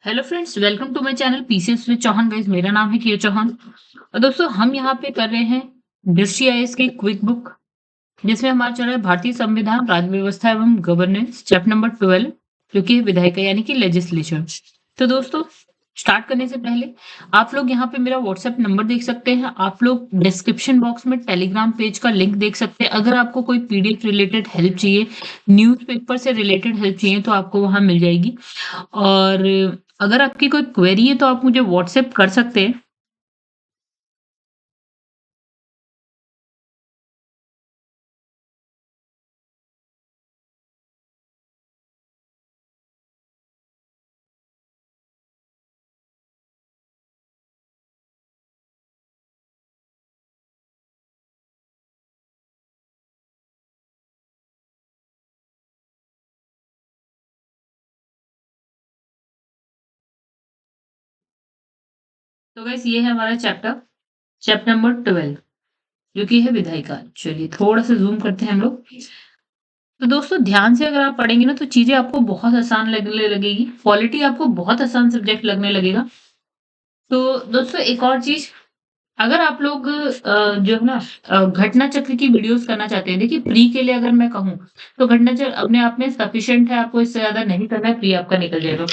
Hello friends, welcome to my channel PCS with Chauhan. Guys, मेरा नाम है कियो चौहान और दोस्तों हम यहाँ पे कर रहे हैं दृष्टि आईएएस की क्विक बुक, जिसमें हमारा चल रहा है भारतीय संविधान, राज्य व्यवस्था एवं गवर्नेंस, चैप्टर नंबर 12, जो कि है विधायिका यानी कि लेजिस्लेचर। तो दोस्तों, स्टार्ट करने से पहले आप लोग यहाँ पे मेरा व्हाट्सएप नंबर देख सकते हैं। आप लोग डिस्क्रिप्शन बॉक्स में टेलीग्राम पेज का लिंक देख सकते हैं। अगर आपको कोई पीडीएफ रिलेटेड हेल्प चाहिए, न्यूज़पेपर से रिलेटेड हेल्प चाहिए, तो आपको वहां मिल जाएगी। और अगर आपकी कोई क्वेरी है तो आप मुझे व्हाट्सएप कर सकते हैं। तो गाइस, ये है हमारा चैप्टर चैप्टर नंबर 12, जो कि है विधायिका। चलिए थोड़ा सा जूम करते हैं हम लोग। तो दोस्तों, ध्यान से अगर आप पढ़ेंगे ना तो चीजें आपको बहुत आसान लगने लगेगी। पॉलिटी आपको बहुत आसान सब्जेक्ट लगने लगेगा। तो दोस्तों, एक और चीज, अगर आप लोग जो है ना घटना चक्र की वीडियोस करना चाहते हैं, देखिए प्री के लिए अगर मैं कहूँ तो घटना चक्र अपने आप में सफिशिएंट है, आपको इससे ज्यादा नहीं करना है, प्री आपका निकल जाएगा।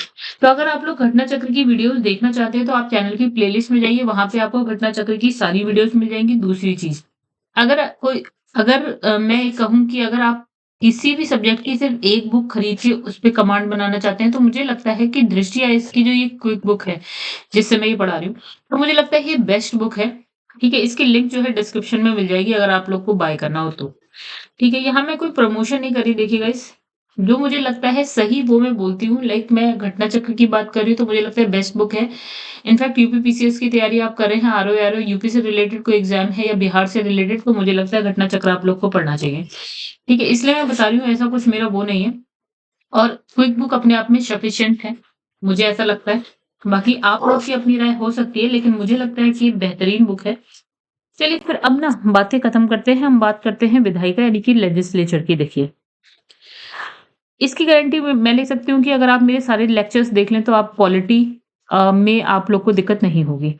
तो अगर आप लोग घटना चक्र की वीडियोस देखना चाहते हैं तो आप चैनल की प्लेलिस्ट में जाइए, वहां पे आपको घटना चक्र की सारी वीडियोस मिल जाएंगी। दूसरी चीज, अगर कोई अगर मैं कहूँ कि अगर आप किसी भी सब्जेक्ट की सिर्फ एक बुक खरीद के उस पे कमांड बनाना चाहते हैं, तो मुझे लगता है कि दृष्टि आईएएस की जो ये क्विक बुक है, जिससे मैं ये पढ़ा रही हूँ, तो मुझे लगता है ये बेस्ट बुक है। ठीक है, इसकी लिंक जो है डिस्क्रिप्शन में मिल जाएगी, अगर आप लोग को बाय करना हो तो। ठीक है, यहाँ मैं कोई प्रमोशन नहीं करी, देखिए गाइस, जो मुझे लगता है सही वो मैं बोलती हूँ। लाइक मैं घटना चक्र की बात कर रही हूँ तो मुझे लगता है बेस्ट बुक है। इनफैक्ट यूपी पीसीएस की तैयारी आप कर रहे हैं, आरओ आरओ यूपी से रिलेटेड कोई एग्जाम है या बिहार से रिलेटेड, तो मुझे लगता है घटना चक्र आप लोग को पढ़ना चाहिए। ठीक है, इसलिए मैं बता रही हूँ, ऐसा कुछ मेरा वो नहीं है। और क्विक बुक अपने आप में सफिशिएंट है, मुझे ऐसा लगता है। बाकी आप लोग की अपनी राय हो सकती है, लेकिन मुझे लगता है कि ये बेहतरीन बुक है। चलिए फिर अब ना बातें खत्म करते हैं, हम बात करते हैं विधायिका यानी कि लेजिस्लेचर की। देखिए, इसकी गारंटी मैं ले सकती हूँ कि अगर आप मेरे सारे लेक्चर्स देख लें तो आप पॉलिटी में आप लोग को दिक्कत नहीं होगी।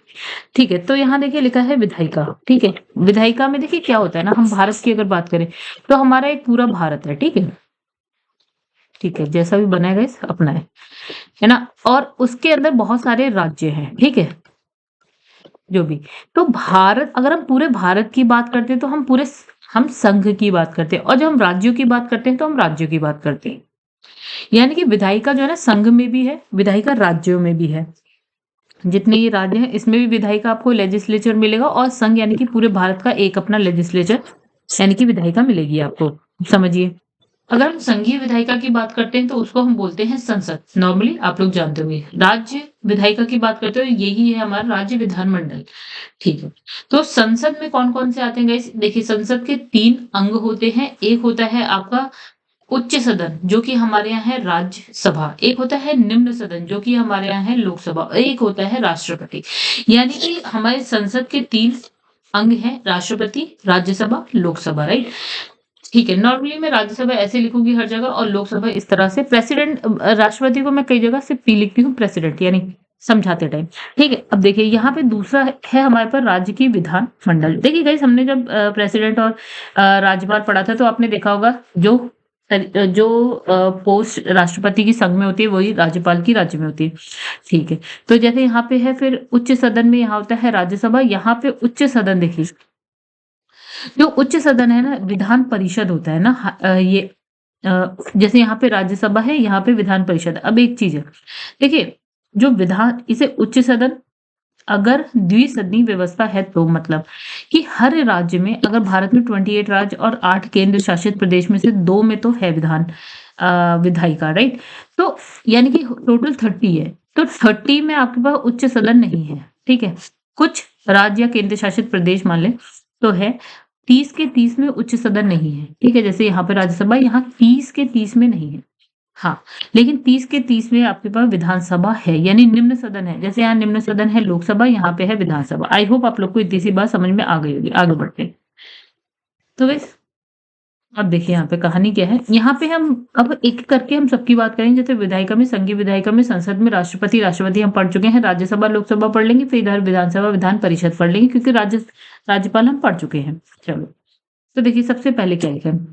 ठीक है, तो यहाँ देखिए लिखा है विधायिका। ठीक है, विधायिका में देखिए क्या होता है ना, हम भारत की अगर बात करें तो हमारा एक पूरा भारत है। ठीक है, ठीक है, जैसा भी बनाएगा इस अपना है ना। और उसके अंदर बहुत सारे राज्य हैं। ठीक है, जो भी, तो भारत, अगर हम पूरे भारत की बात करते हैं तो हम संघ की बात करते हैं, और जब हम राज्यों की बात करते हैं तो हम राज्यों की बात करते हैं। यानी कि विधायिका जो है ना, संघ में भी है, विधायिका राज्यों में भी है। जितने ये राज्य हैं इसमें भी विधायिका आपको लेजिस्लेचर मिलेगा, और संघ यानी कि पूरे भारत का एक अपना लेजिस्लेचर यानी कि विधायिका मिलेगी आपको। समझिए, अगर हम संघीय विधायिका की बात करते हैं तो उसको हम बोलते हैं संसद। नॉर्मली आप लोग जानते होंगे। राज्य विधायिका की बात करते हो, यही है हमारा राज्य विधानमंडल। ठीक है, तो संसद में कौन कौन से आते हैं गाइस? देखिए, संसद के 3 अंग होते हैं। एक होता है आपका उच्च सदन, जो कि हमारे यहाँ है राज्यसभा। एक होता है निम्न सदन, जो कि हमारे यहाँ है लोकसभा। और एक होता है राष्ट्रपति। यानी कि हमारे संसद के 3 अंग हैं, राष्ट्रपति, राज्यसभा, लोकसभा। राइट? ठीक है, नॉर्मली मैं राज्यसभा ऐसे लिखूंगी हर जगह, और लोकसभा इस तरह से। प्रेसिडेंट, राष्ट्रपति को मैं कई जगह सिर्फ पी लिखती हूँ, प्रेसिडेंट यानी समझाते टाइम। ठीक है, अब देखिए यहाँ पे दूसरा है हमारे पास राज्य की विधान मंडल। देखिए गाइस, हमने जब प्रेसिडेंट और राज्यपाल पढ़ा था तो आपने देखा होगा, जो पोस्ट राष्ट्रपति की संघ में होती है वही राज्यपाल की राज्य में होती है। ठीक है, तो जैसे यहाँ पे है, फिर उच्च सदन में यहाँ होता है राज्यसभा। यहाँ पे उच्च सदन, देखिए जो उच्च सदन है ना, विधान परिषद होता है ना, ये जैसे यहाँ पे राज्यसभा है, यहाँ पे विधान परिषद। अब एक चीज है, देखिए, जो विधान, इसे उच्च सदन, अगर द्विसदनी व्यवस्था है तो मतलब कि हर राज्य में, अगर भारत में 28 राज्य और 8 केंद्र शासित प्रदेश में से 2 में तो है विधायिका। राइट? तो यानी कि टोटल 30 है, तो 30 में आपके पास उच्च सदन नहीं है। ठीक है, कुछ राज्य या केंद्र शासित प्रदेश मान ले तो है। 30 के 30 में उच्च सदन नहीं है। ठीक है, जैसे यहाँ पे राज्यसभा, यहाँ 30 के 30 में नहीं है। हाँ, लेकिन 30 के 30 में आपके पास विधानसभा है, यानी निम्न सदन है। जैसे यहाँ निम्न सदन है लोकसभा, यहाँ पे है विधानसभा। आई होप आप लोग को इतनी सी बात समझ में आ गई होगी। आगे बढ़ते हैं। तो बस अब देखिए यहाँ पे कहानी क्या है, यहाँ पे हम अब एक करके हम सबकी बात करेंगे। जैसे विधायिका में, संघीय विधायिका में, संसद में राष्ट्रपति, राष्ट्रपति हम पढ़ चुके हैं, राज्यसभा, लोकसभा पढ़ लेंगे, फिर इधर विधानसभा, विधान परिषद पढ़ लेंगे, क्योंकि राज्यपाल हम पढ़ चुके हैं। चलो, तो देखिए सबसे पहले क्या लिखा है,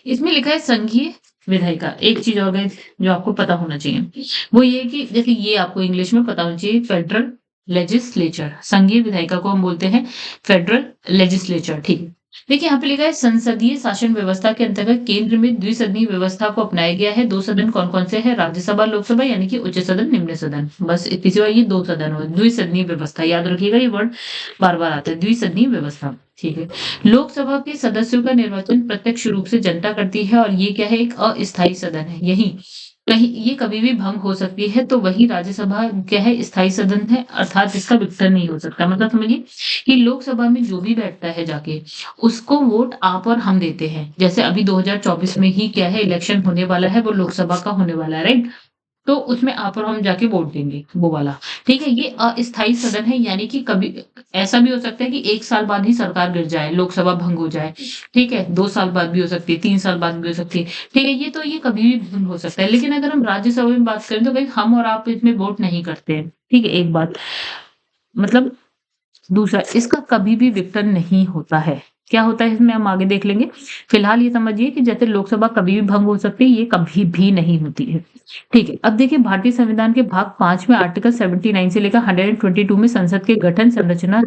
इसमें लिखा है संघीय विधायिका। एक चीज और गई जो आपको पता होना चाहिए, वो ये कि जैसे ये आपको इंग्लिश में पता होना चाहिए, फेडरल लेजिस्लेचर। संघीय विधायिका को हम बोलते हैं फेडरल लेजिस्लेचर, ठीक है। देखिए यहाँ पे लिखा है संसदीय शासन व्यवस्था के अंतर्गत केंद्र में द्विसदनीय व्यवस्था को अपनाया गया है। दो सदन कौन कौन से हैं, राज्यसभा, लोकसभा, यानी कि उच्च सदन, निम्न सदन, बस इतनी सी बात, ये दो सदन हो, द्विसदनीय व्यवस्था, याद रखिएगा, ये वर्ड बार बार आता है, द्विसदनीय व्यवस्था, ठीक है। लोकसभा के सदस्यों का निर्वाचन प्रत्यक्ष रूप से जनता करती है, और ये क्या है, एक अस्थायी सदन है। यही कहीं ये कभी भी भंग हो सकती है, तो वही राज्यसभा क्या है, स्थायी सदन है, अर्थात इसका विघटन नहीं हो सकता। मतलब समझिए कि लोकसभा में जो भी बैठता है जाके, उसको वोट आप और हम देते हैं। जैसे अभी 2024 में ही क्या है, इलेक्शन होने वाला है, वो लोकसभा का होने वाला है, राइट। तो उसमें आप और हम जाके वोट देंगे, वो वाला, ठीक है। ये अस्थायी सदन है, यानी कि कभी ऐसा भी हो सकता है कि 1 साल बाद ही सरकार गिर जाए, लोकसभा भंग हो जाए, ठीक है। 2 साल बाद भी हो सकती है, 3 साल बाद भी हो सकती है, ठीक है। ये कभी भी भंग हो सकता है। लेकिन अगर हम राज्यसभा में बात करें तो भाई हम और आप इसमें वोट नहीं करते हैं, ठीक है, एक बात। मतलब दूसरा, इसका कभी भी विघटन नहीं होता है। क्या होता है इसमें, हम आगे देख लेंगे। फिलहाल ये समझिए कि जैसे लोकसभा कभी भी भंग हो सकती है, ये कभी भी नहीं होती है, ठीक है। अब देखिए भारतीय संविधान के भाग 5 में आर्टिकल 79 से लेकर 122 में संसद के गठन, संरचना,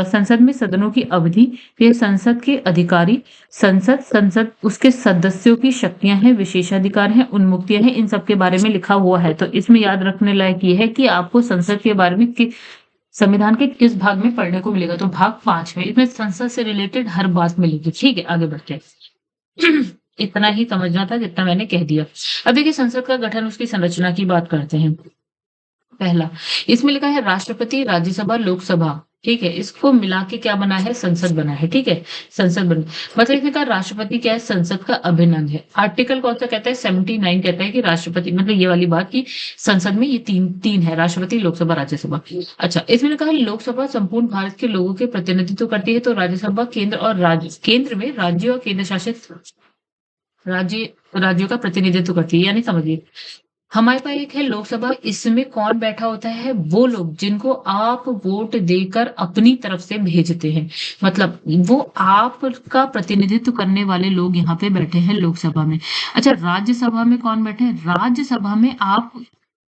संसद में सदनों की अवधि, फिर संसद के अधिकारी, संसद उसके सदस्यों की शक्तियां हैं, विशेषाधिकार हैं, उन्मुक्तियां हैं, इन सब के बारे में लिखा हुआ है। तो इसमें याद रखने लायक ये है कि आपको संसद के बारे में संविधान के किस भाग में पढ़ने को मिलेगा, तो भाग 5 में। इसमें संसद से रिलेटेड हर बात मिलेगी, ठीक है। आगे बढ़ते हैं। इतना ही समझना था जितना मैंने कह दिया। अब देखिए संसद का गठन, उसकी संरचना की बात करते हैं। पहला, इसमें लिखा है राष्ट्रपति, राज्यसभा, लोकसभा, ठीक है। इसको मिला के क्या बना है, संसद बना है, ठीक है। संसद बना, मतलब इसने कहा राष्ट्रपति क्या है, संसद का अभिन्न अंग है। आर्टिकल कौन सा कहता है, 79 कहता है कि राष्ट्रपति, मतलब ये वाली बात की संसद में ये तीन तीन है, राष्ट्रपति, लोकसभा, राज्यसभा। अच्छा, इसमें कहा लोकसभा संपूर्ण भारत के लोगों के प्रतिनिधित्व करती है, तो राज्यसभा केंद्र और केंद्र में राज्य और केंद्र शासित राज्यों का प्रतिनिधित्व करती है। यानी समझिए हमारे पास एक है लोकसभा, इसमें कौन बैठा होता है, वो लोग जिनको आप वोट देकर अपनी तरफ से भेजते हैं। मतलब वो आपका प्रतिनिधित्व करने वाले लोग यहाँ पे बैठे हैं लोकसभा में। अच्छा, राज्यसभा में कौन बैठे हैं, राज्यसभा में आप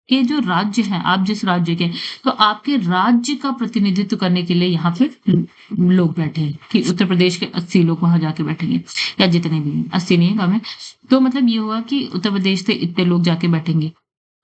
के जो राज्य हैं, आप जिस राज्य के, तो आपके राज्य का प्रतिनिधित्व करने के लिए यहाँ पे लोग बैठे हैं, कि उत्तर प्रदेश के 80 लोग वहां जाके बैठेंगे, या जितने भी हैं, 80 नहीं है कम है। तो मतलब ये हुआ कि उत्तर प्रदेश से इतने लोग जाके बैठेंगे,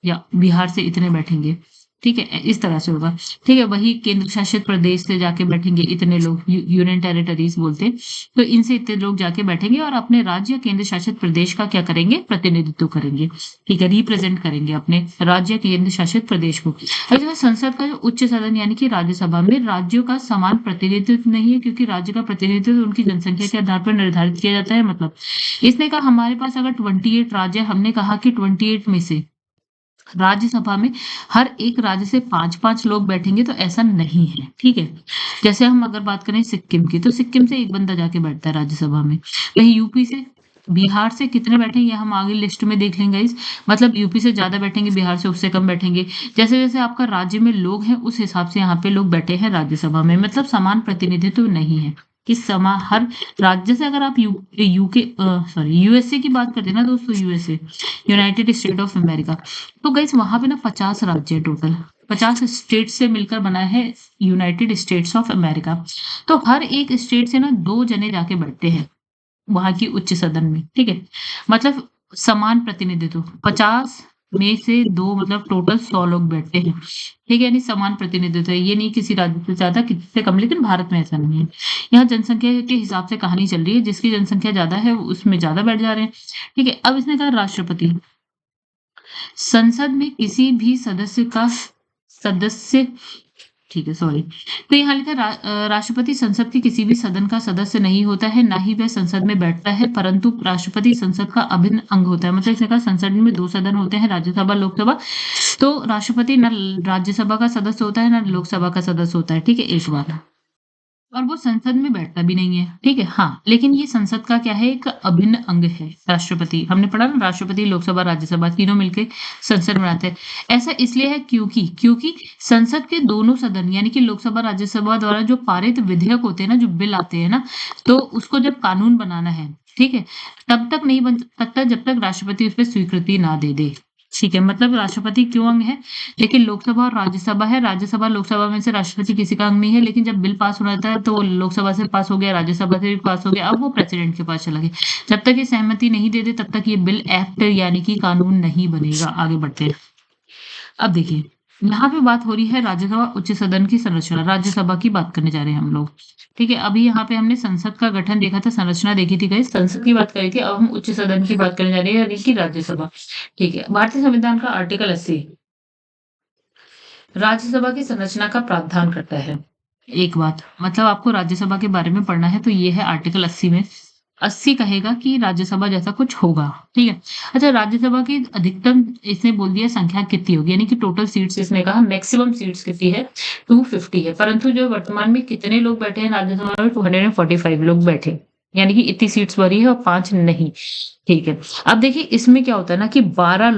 या बिहार से इतने बैठेंगे, ठीक है, इस तरह से होगा, ठीक है। वही केंद्र शासित प्रदेश से जाके बैठेंगे इतने लोग, यूनियन टेरिटरीज बोलते हैं, तो इनसे इतने लोग जाके बैठेंगे और अपने राज्य केंद्र शासित प्रदेश का क्या करेंगे, प्रतिनिधित्व करेंगे, ठीक है, रिप्रेजेंट करेंगे अपने राज्य केंद्र शासित प्रदेश को। अच्छा, संसद का जो उच्च सदन यानी कि राज्यसभा में राज्यों का समान प्रतिनिधित्व नहीं है, क्योंकि राज्य का प्रतिनिधित्व उनकी जनसंख्या के आधार पर निर्धारित किया जाता है। मतलब इसने कहा हमारे पास अगर 28 राज्य, हमने कहा कि 28 में से राज्यसभा में हर एक राज्य से 5-5 लोग बैठेंगे, तो ऐसा नहीं है, ठीक है। जैसे हम अगर बात करें सिक्किम की, तो सिक्किम से एक बंदा जाके बैठता है राज्यसभा में। वहीं यूपी से, बिहार से कितने बैठेंगे, ये हम आगे लिस्ट में देख लेंगे इस, मतलब यूपी से ज्यादा बैठेंगे, बिहार से उससे कम बैठेंगे। जैसे जैसे आपका राज्य में लोग हैं, उस हिसाब से यहाँ पे लोग बैठे हैं राज्यसभा में। मतलब समान प्रतिनिधित्व नहीं है कि हर राज्य से, अगर आप यूएसए की बात करते हैं ना दोस्तों, USA, United state of America, तो गाइस वहां पे ना 50 राज्य है टोटल, 50 स्टेट से मिलकर बना है यूनाइटेड स्टेट्स ऑफ अमेरिका। तो हर एक स्टेट से ना 2 जने जाके बैठते हैं वहां की उच्च सदन में, ठीक है। मतलब समान प्रतिनिधित्व, 50 में से 2, मतलब टोटल 100 लोग बैठते हैं, ठीक है। यानी समान प्रतिनिधित्व है, ये नहीं किसी राज्य से ज्यादा किसी से कम, लेकिन भारत में ऐसा नहीं है। यहाँ जनसंख्या के हिसाब से कहानी चल रही है, जिसकी जनसंख्या ज्यादा है उसमें ज्यादा बैठ जा रहे हैं, ठीक है। अब इसने कहा राष्ट्रपति, संसद में किसी भी सदस्य, ठीक है, सॉरी, तो यहाँ लिखा राष्ट्रपति संसद के किसी भी सदन का सदस्य नहीं होता है, ना ही वह संसद में बैठता है, परंतु राष्ट्रपति संसद का अभिन्न अंग होता है। मतलब इसने कहा संसद में 2 सदन होते हैं, राज्यसभा, लोकसभा, तो राष्ट्रपति न राज्यसभा का सदस्य होता है, ना लोकसभा का सदस्य होता है, ठीक है, एक बार। और वो संसद में बैठता भी नहीं है, ठीक है? हाँ, लेकिन ये संसद का क्या है, एक अभिन्न अंग है, राष्ट्रपति। हमने पढ़ा ना, राष्ट्रपति, लोकसभा, राज्यसभा तीनों मिलके संसद बनाते हैं। ऐसा इसलिए है क्योंकि संसद के दोनों सदन यानी कि लोकसभा, राज्यसभा द्वारा जो पारित विधेयक होते हैं ना, जो बिल आते हैं ना, तो उसको जब कानून बनाना है, ठीक है? तब तक नहीं बन सकता जब तक राष्ट्रपति उस पे स्वीकृति ना दे दे। ठीक है, मतलब राष्ट्रपति क्यों अंग है? लेकिन लोकसभा और राज्यसभा है, राज्यसभा लोकसभा में से राष्ट्रपति किसी का अंग नहीं है, लेकिन जब बिल पास होना रहता है तो वो लोकसभा से पास हो गया, राज्यसभा से भी पास हो गया, अब वो प्रेसिडेंट के पास चला गया। जब तक ये सहमति नहीं दे दे तब तक ये बिल एक्ट यानी कि कानून नहीं बनेगा। आगे बढ़ते हैं। अब देखिए, यहाँ पे बात हो रही है राज्यसभा उच्च सदन की संरचना, राज्यसभा की बात करने जा रहे हैं हम लोग। ठीक है, अभी यहाँ पे हमने संसद का गठन देखा था, संरचना देखी थी गाइस, संसद की बात करी थी, अब हम उच्च सदन की बात करने जा रहे हैं यानी कि राज्यसभा। ठीक है, भारतीय संविधान का आर्टिकल 80 राज्यसभा की संरचना का प्रावधान करता है। एक बात, मतलब आपको राज्यसभा के बारे में पढ़ना है तो ये है आर्टिकल 80 में। 80 कहेगा कि राज्यसभा जैसा कुछ होगा, ठीक है? अच्छा, राज्यसभा की अधिकतम इसने बोल दिया संख्या कितनी होगी, यानी कि टोटल सीट्स इसने कहा मैक्सिमम सीट्स कितनी है, 250 है। परंतु जो वर्तमान में कितने लोग बैठे हैं राज्यसभा में, 245 लोग बैठे, यानी कि इतनी सीट्स भरी है और 5 नहीं। ठीक है, अब देखिए इसमें क्या होता है ना कि 12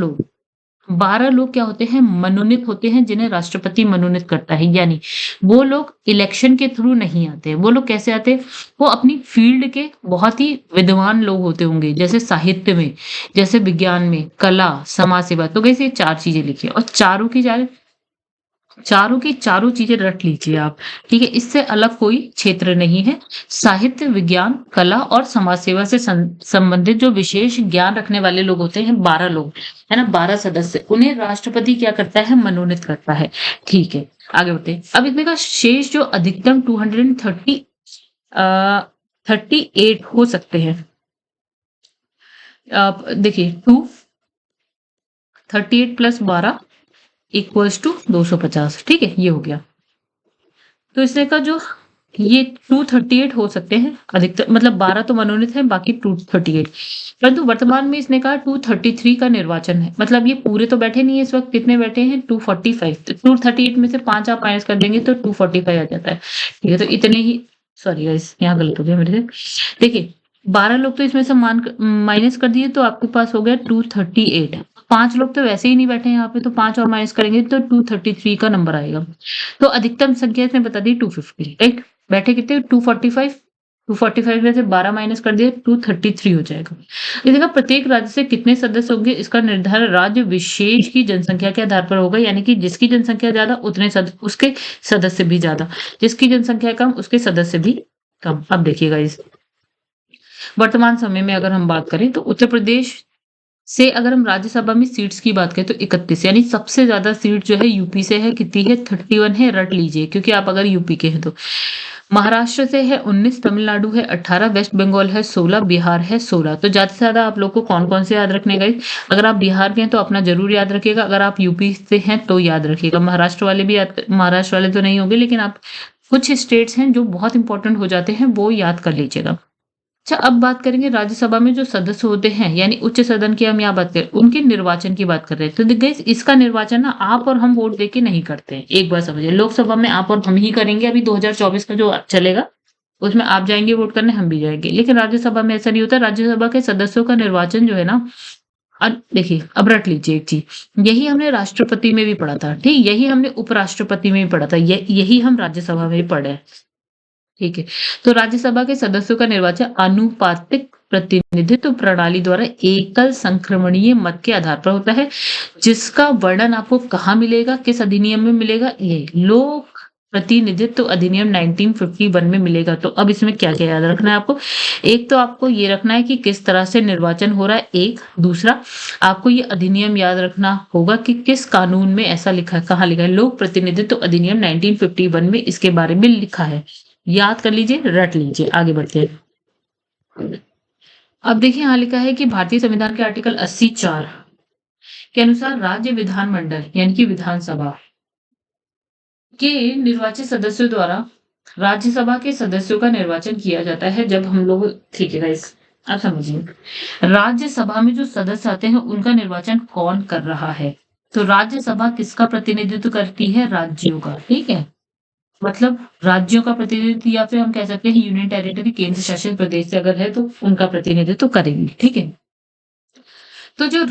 लोग क्या होते हैं, मनोनीत होते हैं, जिन्हें राष्ट्रपति मनोनीत करता है। यानी वो लोग इलेक्शन के थ्रू नहीं आते हैं। वो लोग कैसे आते हैं? वो अपनी फील्ड के बहुत ही विद्वान लोग होते होंगे, जैसे साहित्य में, जैसे विज्ञान में, कला, समाज सेवा। तो कैसे 4 चीजें लिखिए और चारों की चारों चीजें रट लीजिए आप। ठीक है, इससे अलग कोई क्षेत्र नहीं है। साहित्य, विज्ञान, कला और समाज सेवा से संबंधित जो विशेष ज्ञान रखने वाले लोग होते हैं, 12 लोग, है ना, 12 सदस्य, उन्हें राष्ट्रपति क्या करता है, मनोनीत करता है। ठीक है, आगे बढ़ते हैं। अब इसमें का शेष जो अधिकतम 238 हो सकते हैं। आप देखिए, 238 प्लस 12 इक्वल्स टू 250। ठीक है, ये हो गया। तो इसने का जो ये 238 हो सकते हैं अधिकतर, मतलब 12 तो मनोनीत है, बाकी 238। परंतु वर्तमान में इसने कहा 233 का निर्वाचन है, मतलब ये पूरे तो बैठे नहीं है इस वक्त। कितने बैठे हैं? 245। तो 238 में से 5 आप माइनस कर देंगे तो 245 आ जाता है। ठीक है, तो इतने ही, सॉरी गाइस यहाँ गलत हो गया मेरे से। देखिए, 12 लोग तो इसमें से माइनस कर दिए तो आपके पास हो गया 238। 5 लोग तो वैसे ही नहीं बैठे यहाँ पे, तो 5 और माइनस करेंगे तो 233 का नंबर आएगा। तो अधिकतम संख्या इसने बता दी 250, राइट? बैठे कितने? 245। 245 में से 12 माइनस कर दिए, 233 हो जाएगा। ये देखा, प्रत्येक राज्य से कितने सदस्य होंगे इसका निर्धारण राज्य विशेष की जनसंख्या के आधार पर होगा, यानी कि जिसकी जनसंख्या ज्यादा उतने उसके सदस्य भी ज्यादा, जिसकी जनसंख्या कम उसके सदस्य भी कम। अब देखिएगा, इस वर्तमान समय में अगर हम बात करें तो उत्तर प्रदेश से अगर हम राज्यसभा में सीट्स की बात करें तो 31, यानी सबसे ज्यादा सीट जो है यूपी से है। कितनी है? 31 है, रट लीजिए, क्योंकि आप अगर यूपी के हैं तो। महाराष्ट्र से है 19, तमिलनाडु है 18, वेस्ट बंगाल है 16, बिहार है 16। तो ज्यादा से ज्यादा आप लोग को कौन कौन से याद रखने गए? अगर आप बिहार के हैं तो अपना जरूर याद रखिएगा, अगर आप यूपी से हैं तो याद रखिएगा। महाराष्ट्र वाले भी याद, महाराष्ट्र वाले तो नहीं होंगे, लेकिन आप कुछ स्टेट्स हैं जो बहुत इंपॉर्टेंट हो जाते हैं, वो याद कर लीजिएगा। अच्छा, अब बात करेंगे राज्यसभा में जो सदस्य होते हैं, यानी उच्च सदन की हम यहाँ बात करें, उनके निर्वाचन की बात कर रहे हैं। तो गाइस, इसका निर्वाचन ना आप और हम वोट देके नहीं करते हैं। एक बात समझिए, लोकसभा में आप और हम ही करेंगे। अभी 2024 का जो चलेगा उसमें आप जाएंगे वोट करने, हम भी जाएंगे, लेकिन राज्यसभा में ऐसा नहीं होता। राज्यसभा के सदस्यों का निर्वाचन जो है ना, देखिए अब रट लीजिए एक चीज, यही हमने राष्ट्रपति में भी पढ़ा था, ठीक, यही हमने उपराष्ट्रपति में भी पढ़ा था, यही हम राज्यसभा में भी पढ़े हैं। ठीक है, तो राज्यसभा के सदस्यों का निर्वाचन आनुपातिक प्रतिनिधित्व प्रणाली द्वारा एकल संक्रमणीय मत के आधार पर होता है, जिसका वर्णन आपको कहाँ मिलेगा, किस अधिनियम में मिलेगा? ये लोक प्रतिनिधित्व अधिनियम 1951 में मिलेगा। तो अब इसमें क्या क्या याद रखना है आपको? एक तो आपको ये रखना है कि किस तरह से निर्वाचन हो रहा है, एक। दूसरा, आपको ये अधिनियम याद रखना होगा कि किस कानून में ऐसा लिखा है, कहाँ लिखा है। लोक प्रतिनिधित्व अधिनियम 1951 में इसके बारे में लिखा है, याद कर लीजिए, रट लीजिए। आगे बढ़ते हैं। अब देखिए, यहाँ लिखा है कि भारतीय संविधान के आर्टिकल 80(4) के अनुसार राज्य विधानमंडल यानी कि विधानसभा के निर्वाचित सदस्यों द्वारा राज्यसभा के सदस्यों का निर्वाचन किया जाता है। जब हम लोग, ठीक है गाइस, अब समझिए, राज्यसभा में जो सदस्य आते हैं उनका निर्वाचन कौन कर रहा है? तो राज्यसभा किसका प्रतिनिधित्व करती है? राज्यों का, ठीक है। मतलब राज्यों का प्रतिनिधित्व या फिर हम कह सकते हैं यूनियन टेरिटरी केंद्र शासित प्रदेश से अगर है तो उनका प्रतिनिधित्व करेंगे, ठीक है? तो जो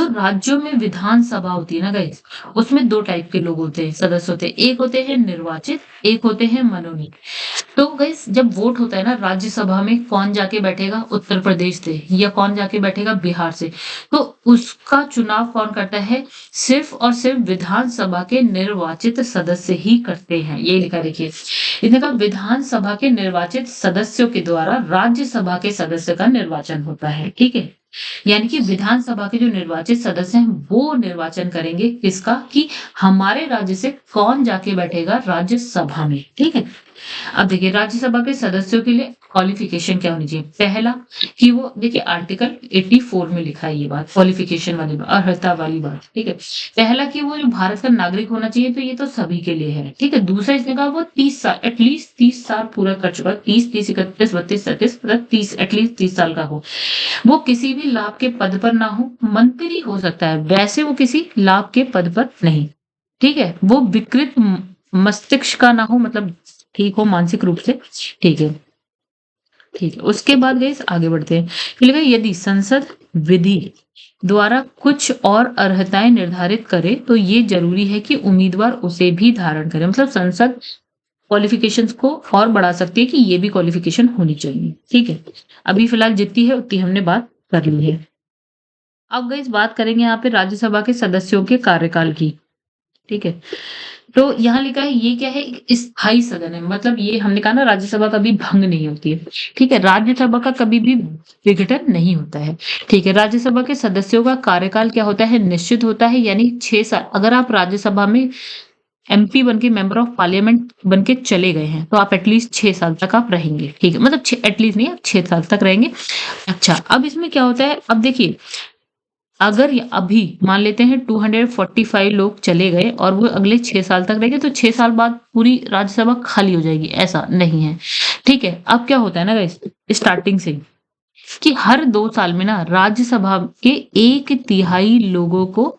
राज्यों में विधानसभा होती है ना गाइस, उसमें 2 टाइप के लोग होते हैं, सदस्य होते हैं। एक होते हैं निर्वाचित, एक होते हैं मनोनीत। तो गाइस जब वोट होता है ना राज्यसभा में कौन जाके बैठेगा उत्तर प्रदेश से या कौन जाके बैठेगा बिहार से, तो उसका चुनाव कौन करता है? सिर्फ और सिर्फ विधानसभा के निर्वाचित सदस्य ही करते हैं। ये लिखा देखिए, इसने कहा विधानसभा के निर्वाचित सदस्यों के द्वारा राज्यसभा के सदस्य का निर्वाचन होता है, ठीक है? यानी कि विधानसभा के जो निर्वाचित सदस्य हैं वो निर्वाचन करेंगे किसका, कि हमारे राज्य से कौन जाके बैठेगा राज्यसभा में, ठीक है? अब देखिए राज्यसभा के सदस्यों के लिए क्वालिफिकेशन क्या होनी चाहिए? पहला कि वो देखिए आर्टिकल 84 में लिखा है ये बात, क्वालिफिकेशन वाली बात, अर्हता वाली बात, ठीक है? पहला कि वो जो भारत का नागरिक होना चाहिए, तो ये तो सभी के लिए है, ठीक है? दूसरा इसने कहा वो 30 साल एटलीस्ट 30 साल पूरा कर चुका, 30 30 31 32 33 मतलब 30 एटलीस्ट 30 साल का हो। वो किसी भी लाभ के पद पर ना हो, मंत्री हो सकता है, वैसे वो किसी लाभ के पद पर नहीं, ठीक है? वो विकृत मस्तिष्क का ना हो, मतलब ठीक हो मानसिक रूप से, ठीक है? ठीक है, उसके बाद गाइस आगे बढ़ते हैं। ये लिखा है, यदि संसद विधि द्वारा कुछ और अर्हताएं निर्धारित करे तो ये जरूरी है कि उम्मीदवार उसे भी धारण करे। मतलब संसद क्वालिफिकेशंस को और बढ़ा सकती है कि ये भी क्वालिफिकेशन होनी चाहिए, ठीक है? अभी फिलहाल जितनी है उतनी हमने बात कर ली है। अब गाइस बात करेंगे यहाँ पे राज्यसभा के सदस्यों के कार्यकाल की, ठीक है? तो यहाँ लिखा है ये क्या है, एक स्थायी सदन है, मतलब ये हमने कहा ना राज्यसभा कभी भंग नहीं होती है, ठीक है? राज्यसभा का कभी भी विघटन नहीं होता है, ठीक है? राज्यसभा के सदस्यों का कार्यकाल क्या होता है? निश्चित होता है, यानी 6 साल। अगर आप राज्यसभा में एमपी बन के मेंबर ऑफ पार्लियामेंट बन के चले गए हैं तो आप एटलीस्ट 6 साल तक आप रहेंगे, ठीक है? मतलब एटलीस्ट नहीं, आप 6 साल तक रहेंगे। अच्छा, अब इसमें क्या होता है, अब देखिए अगर अभी मान लेते हैं 245 लोग चले गए और वो अगले 6 साल तक रहेंगे, तो 6 साल बाद पूरी राज्यसभा खाली हो जाएगी, ऐसा नहीं है, ठीक है? अब क्या होता है ना गाइस, स्टार्टिंग से कि हर 2 साल में ना राज्यसभा के 1/3 लोगों को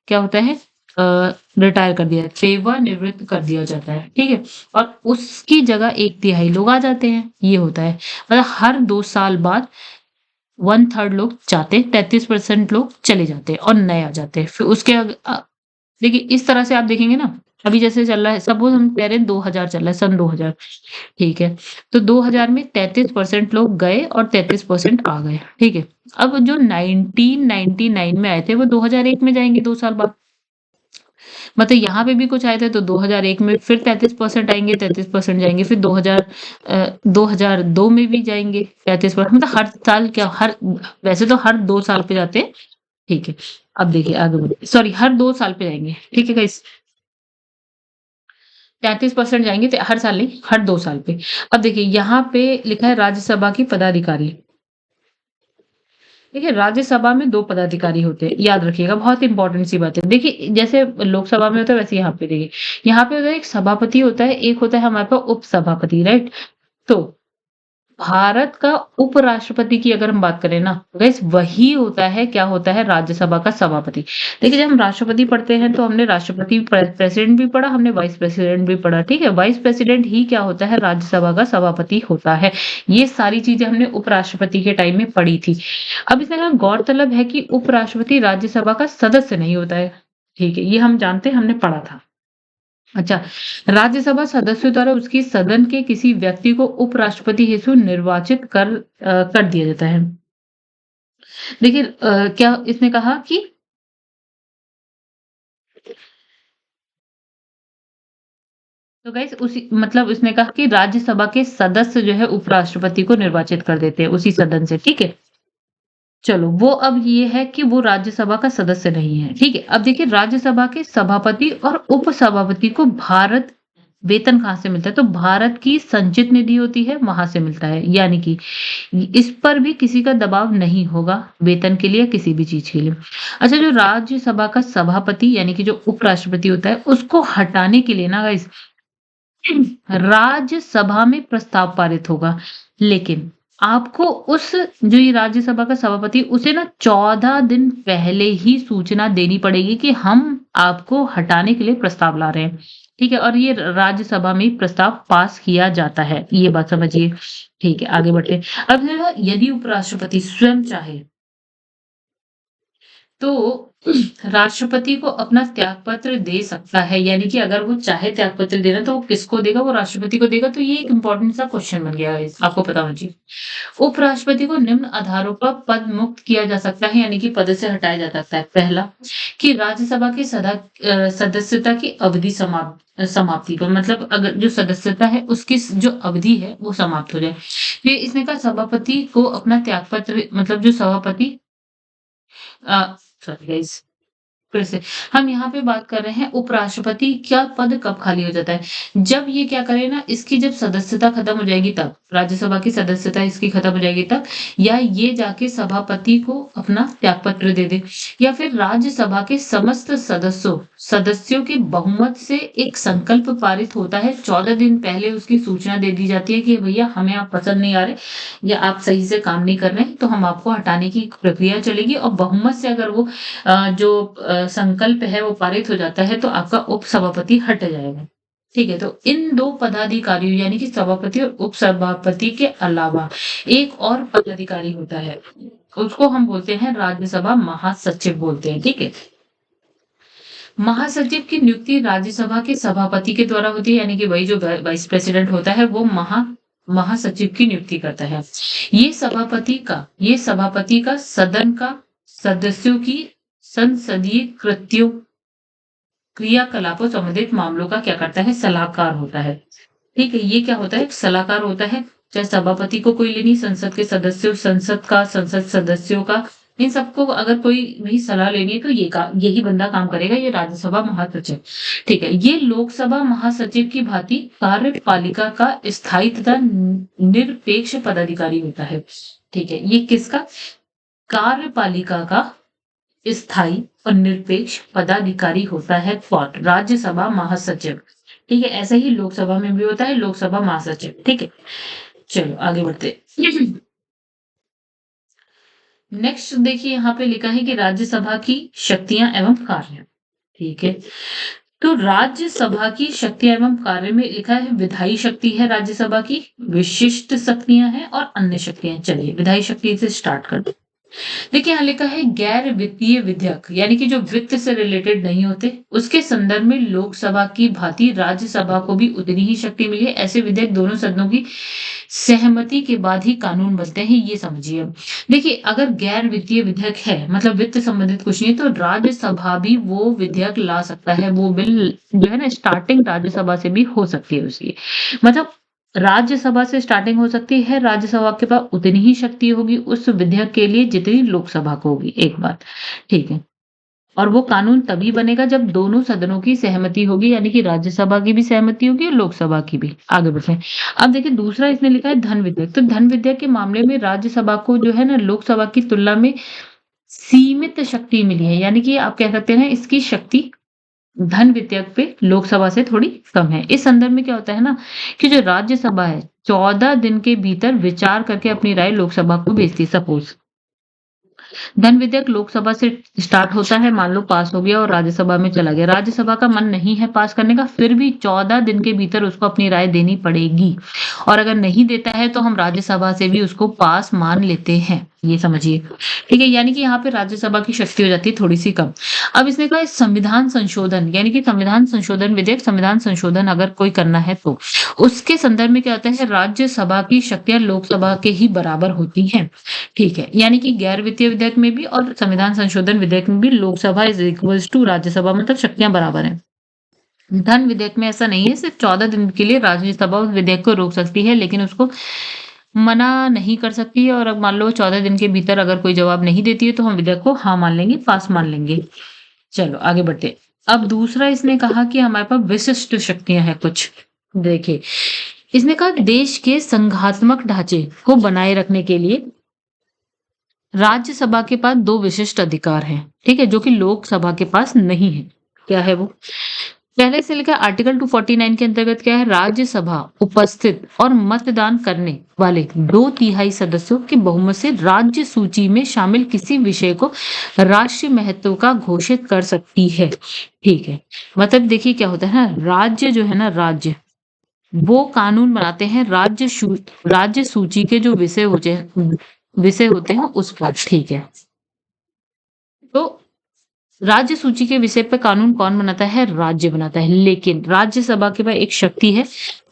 क्या होता है, रिटायर कर दिया, सेवानिवृत्त कर दिया जाता है, ठीक है? और उसकी जगह 1/3 लोग आ जाते हैं, ये होता है। मतलब हर 2 साल बाद 1/3 लोग जाते हैं, 33% लोग चले जाते हैं और नए आ जाते हैं। फिर उसके देखिए इस तरह से आप देखेंगे ना, अभी जैसे चल रहा है, सपोज़ हम कह रहे हैं 2000 चल रहा है, सन 2000, ठीक है? तो 2000 में 33% लोग गए और 33% आ गए, ठीक है? अब जो 1999 में आए थे, वो 2001 में जाएँगे 2 साल बाद। मतलब यहाँ पे भी कुछ आए थे तो 2001 में फिर 33% आएँगे, 33% जाएँगे, फिर 2002 में भी जाएँगे 33%, मतलब हर साल क्या, हर वैसे तो हर 2 साल पे जाते हैं, ठीक है? अब देखिए आगे बढ़िए, सॉरी हर 2 साल पे जाएँगे, ठीक है गाइस? 33% जाएँगे तो हर साल नहीं, हर 2 साल पे। अब देखिए यहाँ पे लिखा है राज्यसभा की पदाधिकारी। देखिए, राज्यसभा में 2 पदाधिकारी होते हैं, याद रखिएगा, बहुत इंपॉर्टेंट सी बात है। देखिए, जैसे लोकसभा में होता है, वैसे यहाँ पे देखिए, यहाँ पे होता है एक सभापति होता है, एक होता है हमारे पास उपसभापति, राइट? तो भारत का उपराष्ट्रपति की अगर हम बात करें ना, गाइस वही होता है, क्या होता है, राज्यसभा का सभापति। देखिए, जब हम राष्ट्रपति पढ़ते हैं तो हमने राष्ट्रपति प्रेसिडेंट भी पढ़ा, हमने वाइस प्रेसिडेंट भी पढ़ा, ठीक है? वाइस प्रेसिडेंट ही क्या होता है, राज्यसभा का सभापति होता है। ये सारी चीजें हमने उपराष्ट्रपति के टाइम में पढ़ी थी। अब इसमें ना गौरतलब है कि उपराष्ट्रपति राज्यसभा का सदस्य नहीं होता है, ठीक है? ये हम जानते हैं, हमने पढ़ा था। अच्छा, राज्यसभा सदस्यों द्वारा उसकी सदन के किसी व्यक्ति को उपराष्ट्रपति हेतु निर्वाचित कर दिया जाता है। देखिए क्या इसने कहा कि तो गाइस उसी मतलब इसने कहा कि राज्यसभा के सदस्य जो है उपराष्ट्रपति को निर्वाचित कर देते हैं उसी सदन से, ठीक है? चलो, वो अब ये है कि वो राज्यसभा का सदस्य नहीं है, ठीक है? अब देखिए राज्यसभा के सभापति और उपसभापति को भारत वेतन कहाँ से मिलता है? तो भारत की संचित निधि होती है, वहाँ से मिलता है। यानी कि इस पर भी किसी का दबाव नहीं होगा वेतन के लिए, किसी भी चीज़ के लिए। अच्छा, जो राज्यसभा का सभापति यानी कि जो उपराष्ट्रपति होता है, उसको हटाने के लिए ना गाइस राज्यसभा में प्रस्ताव पारित होगा। लेकिन आपको उस जो ये राज्यसभा का सभापति उसे ना 14 दिन पहले ही सूचना देनी पड़ेगी कि हम आपको हटाने के लिए प्रस्ताव ला रहे हैं। ठीक है, और ये राज्यसभा में प्रस्ताव पास किया जाता है, ये बात समझिए। ठीक है, आगे बढ़ते हैं। अब यदि उपराष्ट्रपति स्वयं चाहे तो राष्ट्रपति को अपना त्यागपत्र दे सकता है, यानी कि अगर वो चाहे त्यागपत्र देना तो वो किसको देगा, वो राष्ट्रपति को देगा। तो ये एक इंपॉर्टेंट सा क्वेश्चन बन गया है, आपको पता होना चाहिए। उपराष्ट्रपति को निम्न आधारों पर पद मुक्त किया जा सकता है, यानी कि पद से हटाया जा सकता है। पहला, कि राज्यसभा की सदस्यता की अवधि समाप्ति पर, मतलब अगर जो सदस्यता है उसकी जो अवधि है वो समाप्त हो जाए। फिर इसने कहा सभापति को अपना त्यागपत्र, मतलब जो सभापति सॉरी गाइस, फिर से हम यहाँ पे बात कर रहे हैं उपराष्ट्रपति का पद कब खाली हो जाता है, जब ये क्या करे ना, इसकी जब सदस्यता खत्म हो जाएगी तब, राज्यसभा की सदस्यता इसकी खत्म हो जाएगी तब, या ये जाके सभापति को अपना त्यागपत्र दे दे, या फिर राज्यसभा के समस्त सदस्यों के बहुमत से एक संकल्प पारित होता है। 14 दिन पहले उसकी सूचना दे दी जाती है कि भैया हमें आप पसंद नहीं आ रहे या आप सही से काम नहीं कर रहे हैं, तो हम आपको हटाने की प्रक्रिया चलेगी, और बहुमत से अगर वो जो संकल्प है वो पारित हो जाता है तो आपका उपसभापति हट जाएगा। ठीक है, तो इन दो पदाधिकारियों यानी कि सभापति और उपसभापति के अलावा एक और पदाधिकारी होता है, उसको हम बोलते हैं राज्यसभा महासचिव बोलते हैं। ठीक है, महासचिव की नियुक्ति राज्यसभा के सभापति के द्वारा होती है, यानी कि वही जो वाइस प्रेसिडेंट होता है वो महासचिव की नियुक्ति करता है। ये सभापति का सदन का सदस्यों की संसदीय क्रियाकलापों संबंधित मामलों का क्या करता है, सलाहकार होता है। ठीक है, ये क्या होता है, सलाहकार होता है। चाहे सभापति को कोई लेनी, संसद के सदस्यों, संसद सदस्यों का, इन सबको अगर कोई भी सलाह लेनी है तो यही बंदा काम करेगा, ये राज्यसभा महासचिव। ठीक है, ये लोकसभा महासचिव की भांति कार्यपालिका का स्थायी तथा निरपेक्ष पदाधिकारी होता है। ठीक है, ये किसका, कार्यपालिका का स्थायी और निरपेक्ष पदाधिकारी होता है, कौन, राज्यसभा महासचिव। ठीक है, ऐसा ही लोकसभा में भी होता है, लोकसभा महासचिव। ठीक है, चलो आगे बढ़ते। नेक्स्ट देखिए, यहाँ पे लिखा है कि राज्यसभा की शक्तियां एवं कार्य। ठीक है, तो राज्यसभा की शक्तियां एवं कार्य में लिखा है विधायी शक्ति है राज्यसभा की, विशिष्ट शक्तियां हैं और अन्य शक्तियां। चलिए विधायी शक्ति से स्टार्ट करते। देखिए यहाँ लिखा है गैर वित्तीय विधेयक, यानी कि जो वित्त से रिलेटेड नहीं होते, उसके संदर्भ में लोकसभा की भांति राज्यसभा को भी उतनी ही शक्ति मिली है। ऐसे विधेयक दोनों सदनों की सहमति के बाद ही कानून बनते हैं, ये समझिए। देखिए अगर गैर वित्तीय विधेयक है, मतलब वित्त संबंधित कुछ नहीं, तो राज्यसभा भी वो विधेयक ला सकता है। वो बिल जो है ना, स्टार्टिंग राज्यसभा से भी हो सकती है उसकी, मतलब राज्यसभा से स्टार्टिंग हो सकती है। राज्यसभा के पास उतनी ही शक्ति होगी उस विधेयक के लिए जितनी लोकसभा को होगी, एक बात। ठीक है, और वो कानून तभी बनेगा जब दोनों सदनों की सहमति होगी, यानी कि राज्यसभा की भी सहमति होगी और लोकसभा की भी। आगे बढ़ते। अब देखिए दूसरा इसने लिखा है धन विधेयक। तो धन विधेयक के मामले में राज्यसभा को जो है ना, लोकसभा की तुलना में सीमित शक्ति मिली है, यानी कि आप कह सकते हैं इसकी शक्ति धन विधेयक पे लोकसभा से थोड़ी कम है। इस संदर्भ में क्या होता है ना, कि जो राज्यसभा है 14 दिन के भीतर विचार करके अपनी राय लोकसभा को भेजती है। सपोज धन विधेयक लोकसभा से स्टार्ट होता है, मान लो पास हो गया और राज्यसभा में चला गया, राज्यसभा का मन नहीं है पास करने का, फिर भी 14 दिन के भीतर उसको अपनी राय देनी पड़ेगी, और अगर नहीं देता है तो हम राज्यसभा से भी उसको पास मान लेते हैं, ये समझिए। ठीक है, यानी कि यहाँ पे राज्यसभा की शक्ति हो जाती है थोड़ी सी कम। अब इसने कहा संविधान संशोधन, यानी कि संविधान संशोधन विधेयक, संविधान संशोधन अगर कोई करना है तो उसके संदर्भ में क्या होता है, राज्यसभा की शक्तियां लोकसभा के ही बराबर होती हैं। ठीक है, यानी कि गैर वित्तीय विधेयक में भी और संविधान संशोधन विधेयक में भी Lok Sabha is equals to Rajya Sabha, मतलब शक्तियां बराबर हैं। धन विधेयक में ऐसा नहीं है, सिर्फ 14 दिन के लिए राज्यसभा उस विधेयक को रोक सकती है, लेकिन उसको मना नहीं कर सकती है। और अब मान लो 14 दिन के भीतर अगर कोई जवाब नहीं देती है तो हम विधेयक को हाँ मान लेंगे, पास मान लेंगे। चलो आगे बढ़ते। अब दूसरा इसने कहा कि हमारे पास विशिष्ट शक्तियां हैं कुछ। देखिए इसने कहा देश के संघात्मक ढांचे को बनाए रखने के लिए राज्यसभा के पास 2 विशिष्ट अधिकार हैं। ठीक है, जो कि लोकसभा के पास नहीं है। क्या है वो? पहले से लेकर आर्टिकल 249 के अंतर्गत क्या है, राज्यसभा उपस्थित और मतदान करने वाले 2/3 सदस्यों की बहुमत से राज्य सूची में शामिल किसी विषय को राष्ट्रीय महत्व का घोषित कर सकती है। ठीक है, मतलब देखिए क्या होता है ना, राज्य जो है ना, राज्य वो कानून बनाते हैं राज्य सूची के जो विषय होते हैं उस पर। ठीक है, तो राज्य सूची के विषय पे कानून कौन बनाता है, राज्य बनाता है। लेकिन राज्यसभा के पास एक शक्ति है,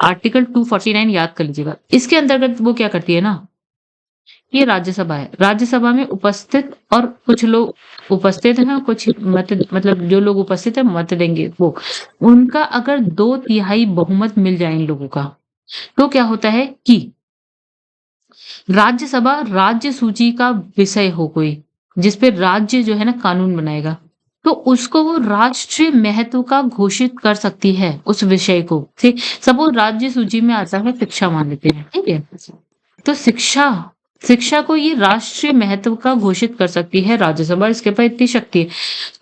आर्टिकल 249 याद कर लीजिएगा, इसके अंतर्गत वो क्या करती है ना, ये राज्यसभा है, राज्यसभा में उपस्थित और कुछ लोग उपस्थित हैं, कुछ मत, मतलब जो लोग उपस्थित है मत देंगे वो, उनका अगर 2/3 बहुमत मिल जाए इन लोगों का, तो क्या होता है कि राज्यसभा राज्य सूची का विषय हो कोई, जिसपे राज्य जो है ना कानून बनाएगा, तो उसको वो राष्ट्रीय महत्व का घोषित कर सकती है उस विषय को। ठीक, सपोज राज्य सूची में आता है शिक्षा, मान लेते हैं, ठीक है, तो शिक्षा शिक्षा को ये राष्ट्रीय महत्व का घोषित कर सकती है राज्यसभा, इसके पास इतनी शक्ति है।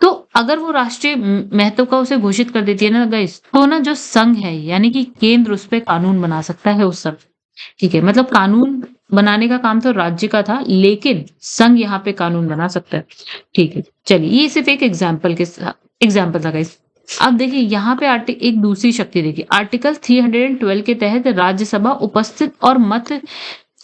तो अगर वो राष्ट्रीय महत्व का उसे घोषित कर देती है ना गाइस, तो ना जो संघ है यानी कि केंद्र उस पे कानून बना सकता है उस सब। ठीक है, मतलब कानून बनाने का काम तो राज्य का था, लेकिन संघ यहाँ पे कानून बना सकता है। ठीक है, चलिए ये सिर्फ एक एग्जाम्पल था गाइस। अब देखिए यहाँ पे एक दूसरी शक्ति देखिए, आर्टिकल 312 के तहत राज्यसभा उपस्थित और मत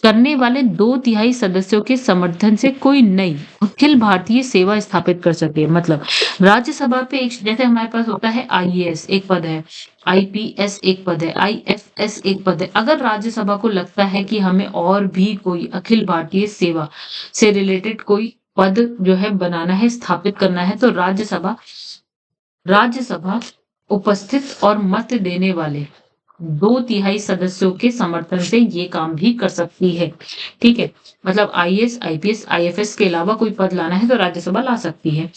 करने वाले 2/3 सदस्यों के समर्थन से कोई नई अखिल भारतीय सेवा स्थापित कर सके। मतलब राज्यसभा पे एक, जैसे हमारे पास होता है IAS एक पद है, IPS एक पद है, IFS एक पद है, अगर राज्यसभा को लगता है कि हमें और भी कोई अखिल भारतीय सेवा से रिलेटेड कोई पद जो है बनाना है, स्थापित करना है, तो राज्यसभा उपस्थित और मत देने वाले 2/3 सदस्यों के समर्थन से ये काम भी कर सकती है। ठीक है, मतलब IAS, IPS, IFS के अलावा कोई पद लाना है तो राज्यसभा ला सकती है।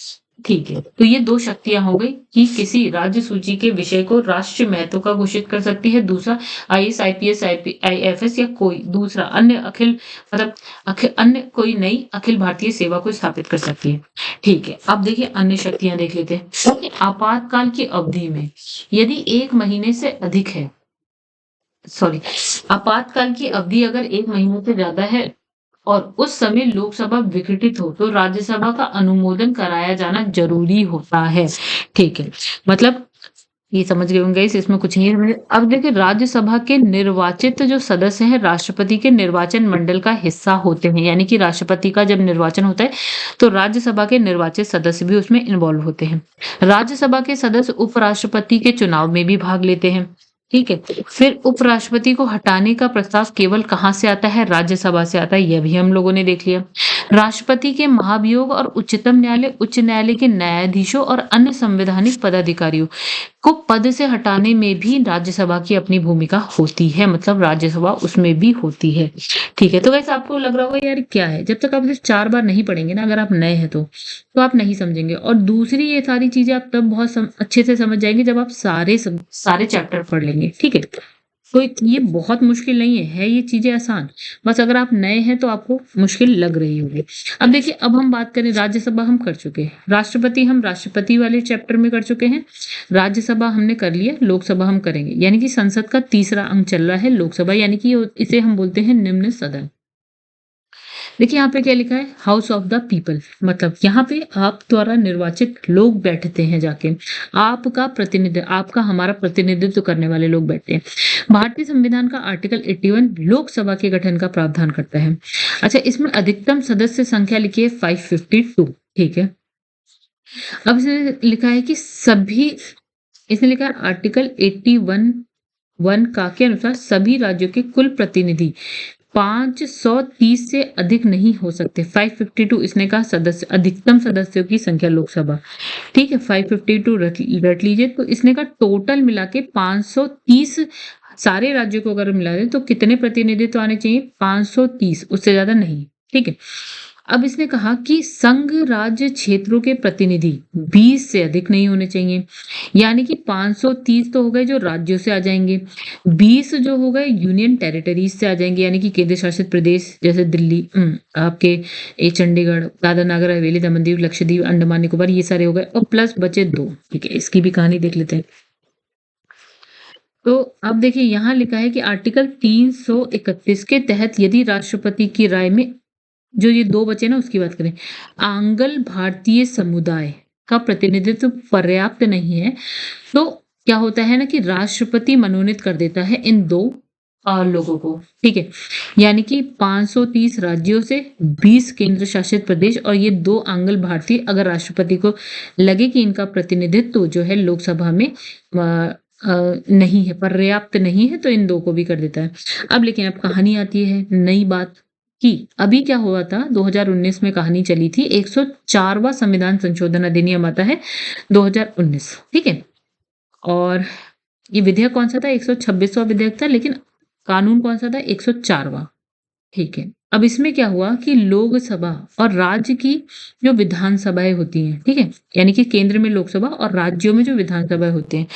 ठीक है, तो ये दो शक्तियां हो गई कि किसी राज्य सूची के विषय को राष्ट्रीय महत्व का घोषित कर सकती है, दूसरा IAS, IPS, IFS या कोई दूसरा अन्य अन्य कोई नई अखिल भारतीय सेवा को स्थापित कर सकती है। ठीक है, अब देखिए अन्य शक्तियां देख लेते हैं। आपातकाल की अवधि में यदि 1 महीने से अधिक है, आपातकाल की अवधि अगर 1 महीने से ज्यादा है और उस समय लोकसभा विघटित हो, तो राज्यसभा का अनुमोदन कराया जाना जरूरी होता है। ठीक है, मतलब ये समझ गए होंगे, इसमें कुछ नहीं है। अब देखिए राज्यसभा के निर्वाचित जो सदस्य हैं राष्ट्रपति के निर्वाचन मंडल का हिस्सा होते हैं, यानी कि राष्ट्रपति का जब निर्वाचन होता है तो राज्यसभा के निर्वाचित सदस्य भी उसमें इन्वॉल्व होते हैं। राज्यसभा के सदस्य उपराष्ट्रपति के चुनाव में भी भाग लेते हैं। ठीक है, फिर उपराष्ट्रपति को हटाने का प्रस्ताव केवल कहां से आता है, राज्यसभा से आता है, यह भी हम लोगों ने देख लिया। राष्ट्रपति के महाभियोग और उच्चतम न्यायालय, उच्च न्यायालय के न्यायाधीशों और अन्य संवैधानिक पदाधिकारियों को पद से हटाने में भी राज्यसभा की अपनी भूमिका होती है, मतलब राज्यसभा उसमें भी होती है। ठीक है, तो वैसे आपको लग रहा होगा यार क्या है, जब तक आप इसे 4 बार नहीं पढ़ेंगे ना, अगर आप नए हैं तो आप नहीं समझेंगे। और दूसरी ये सारी चीजें आप तब बहुत अच्छे से समझ जाएंगे जब आप सारे चैप्टर पढ़ लेंगे। ठीक है, तो ये बहुत मुश्किल नहीं है ये चीजें आसान, बस अगर आप नए हैं तो आपको मुश्किल लग रही होगी। अब देखिए, अब हम बात करें, राज्यसभा हम कर चुके हैं, राष्ट्रपति हम राष्ट्रपति वाले चैप्टर में कर चुके हैं, राज्यसभा हमने कर लिया, लोकसभा हम करेंगे, यानी कि संसद का तीसरा अंग चल रहा है लोकसभा, यानी कि इसे हम बोलते हैं निम्न सदन। देखिए यहाँ पे क्या लिखा है, हाउस ऑफ द पीपल, मतलब यहाँ पे आप द्वारा निर्वाचित लोग बैठते हैं जाके, आपका हमारा प्रतिनिधित्व करने वाले लोग बैठते हैं। भारतीय संविधान का आर्टिकल 81 लोकसभा के गठन का प्रावधान करता है। अच्छा, इसमें अधिकतम सदस्य संख्या लिखी है 552। ठीक है, अब इसमें लिखा है कि इसने लिखा है आर्टिकल 81 का के अनुसार सभी राज्यों के कुल प्रतिनिधि 530 से अधिक नहीं हो सकते। 552 इसने कहा सदस्य, अधिकतम सदस्यों की संख्या लोकसभा। ठीक है, 552 रट लीजिए, तो इसने कहा टोटल मिला के 530, सारे राज्यों को अगर मिला दे तो कितने प्रतिनिधित्व आने चाहिए, 530, उससे ज्यादा नहीं। ठीक है, अब इसने कहा कि संघ राज्य क्षेत्रों के प्रतिनिधि 20 से अधिक नहीं होने चाहिए, यानी कि 530 तो हो गए जो राज्यों से आ जाएंगे, 20 जो हो गए यूनियन टेरिटरीज से आ जाएंगे, यानी कि केंद्र शासित प्रदेश जैसे दिल्ली, आपके ये चंडीगढ़, दादरा नगर हवेली, दमन दीव, लक्षद्वीप, अंडमान निकोबार, ये सारे हो गए, और प्लस बचे 2। ठीक है, इसकी भी कहानी देख लेते हैं। तो अब देखिए यहाँ लिखा है कि आर्टिकल 331 के तहत यदि राष्ट्रपति की राय में जो ये 2 बचे ना उसकी बात करें, आंग्ल भारतीय समुदाय का प्रतिनिधित्व पर्याप्त नहीं है, तो क्या होता है ना कि राष्ट्रपति मनोनीत कर देता है इन 2 लोगों को, ठीक है? यानी कि 530 राज्यों से 20 केंद्र शासित प्रदेश और ये 2 आंग्ल भारतीय, अगर राष्ट्रपति को लगे कि इनका प्रतिनिधित्व जो है लोकसभा में नहीं है, पर्याप्त नहीं है, तो इन 2 को भी कर देता है। अब लेकिन अब कहानी आती है नई बात कि अभी क्या हुआ था, 2019 में कहानी चली थी, 104वां संविधान संशोधन अधिनियम आता है 2019, ठीक है? और ये विधेयक कौन सा था? 126वां विधेयक था, लेकिन कानून कौन सा था? 104वां, ठीक है? अब इसमें क्या हुआ कि लोकसभा और राज्य की जो विधानसभाएं होती हैं, ठीक है? यानी कि केंद्र में लोकसभा और राज्यों में जो विधानसभाएं होते हैं,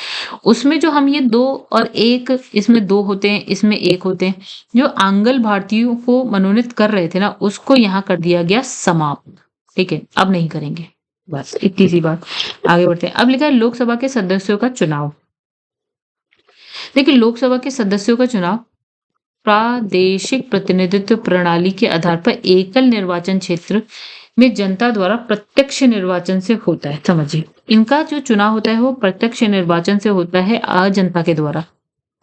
उसमें जो हम ये 2 और 1, इसमें 2 होते हैं, इसमें 1 होते हैं, जो आंग्ल भारतीयों को मनोनीत कर रहे थे ना, उसको यहाँ कर दिया गया समाप्त, ठीक है? अब नहीं करेंगे, बस इतनी सी बात। आगे बढ़ते हैं। अब लिखा है लोकसभा के सदस्यों का चुनाव। देखिए लोकसभा के सदस्यों का चुनाव प्रादेशिक प्रतिनिधित्व प्रणाली के आधार पर एकल निर्वाचन क्षेत्र में जनता द्वारा प्रत्यक्ष निर्वाचन से होता है। समझिए, इनका जो चुनाव होता है वो प्रत्यक्ष निर्वाचन से होता है, जनता के द्वारा।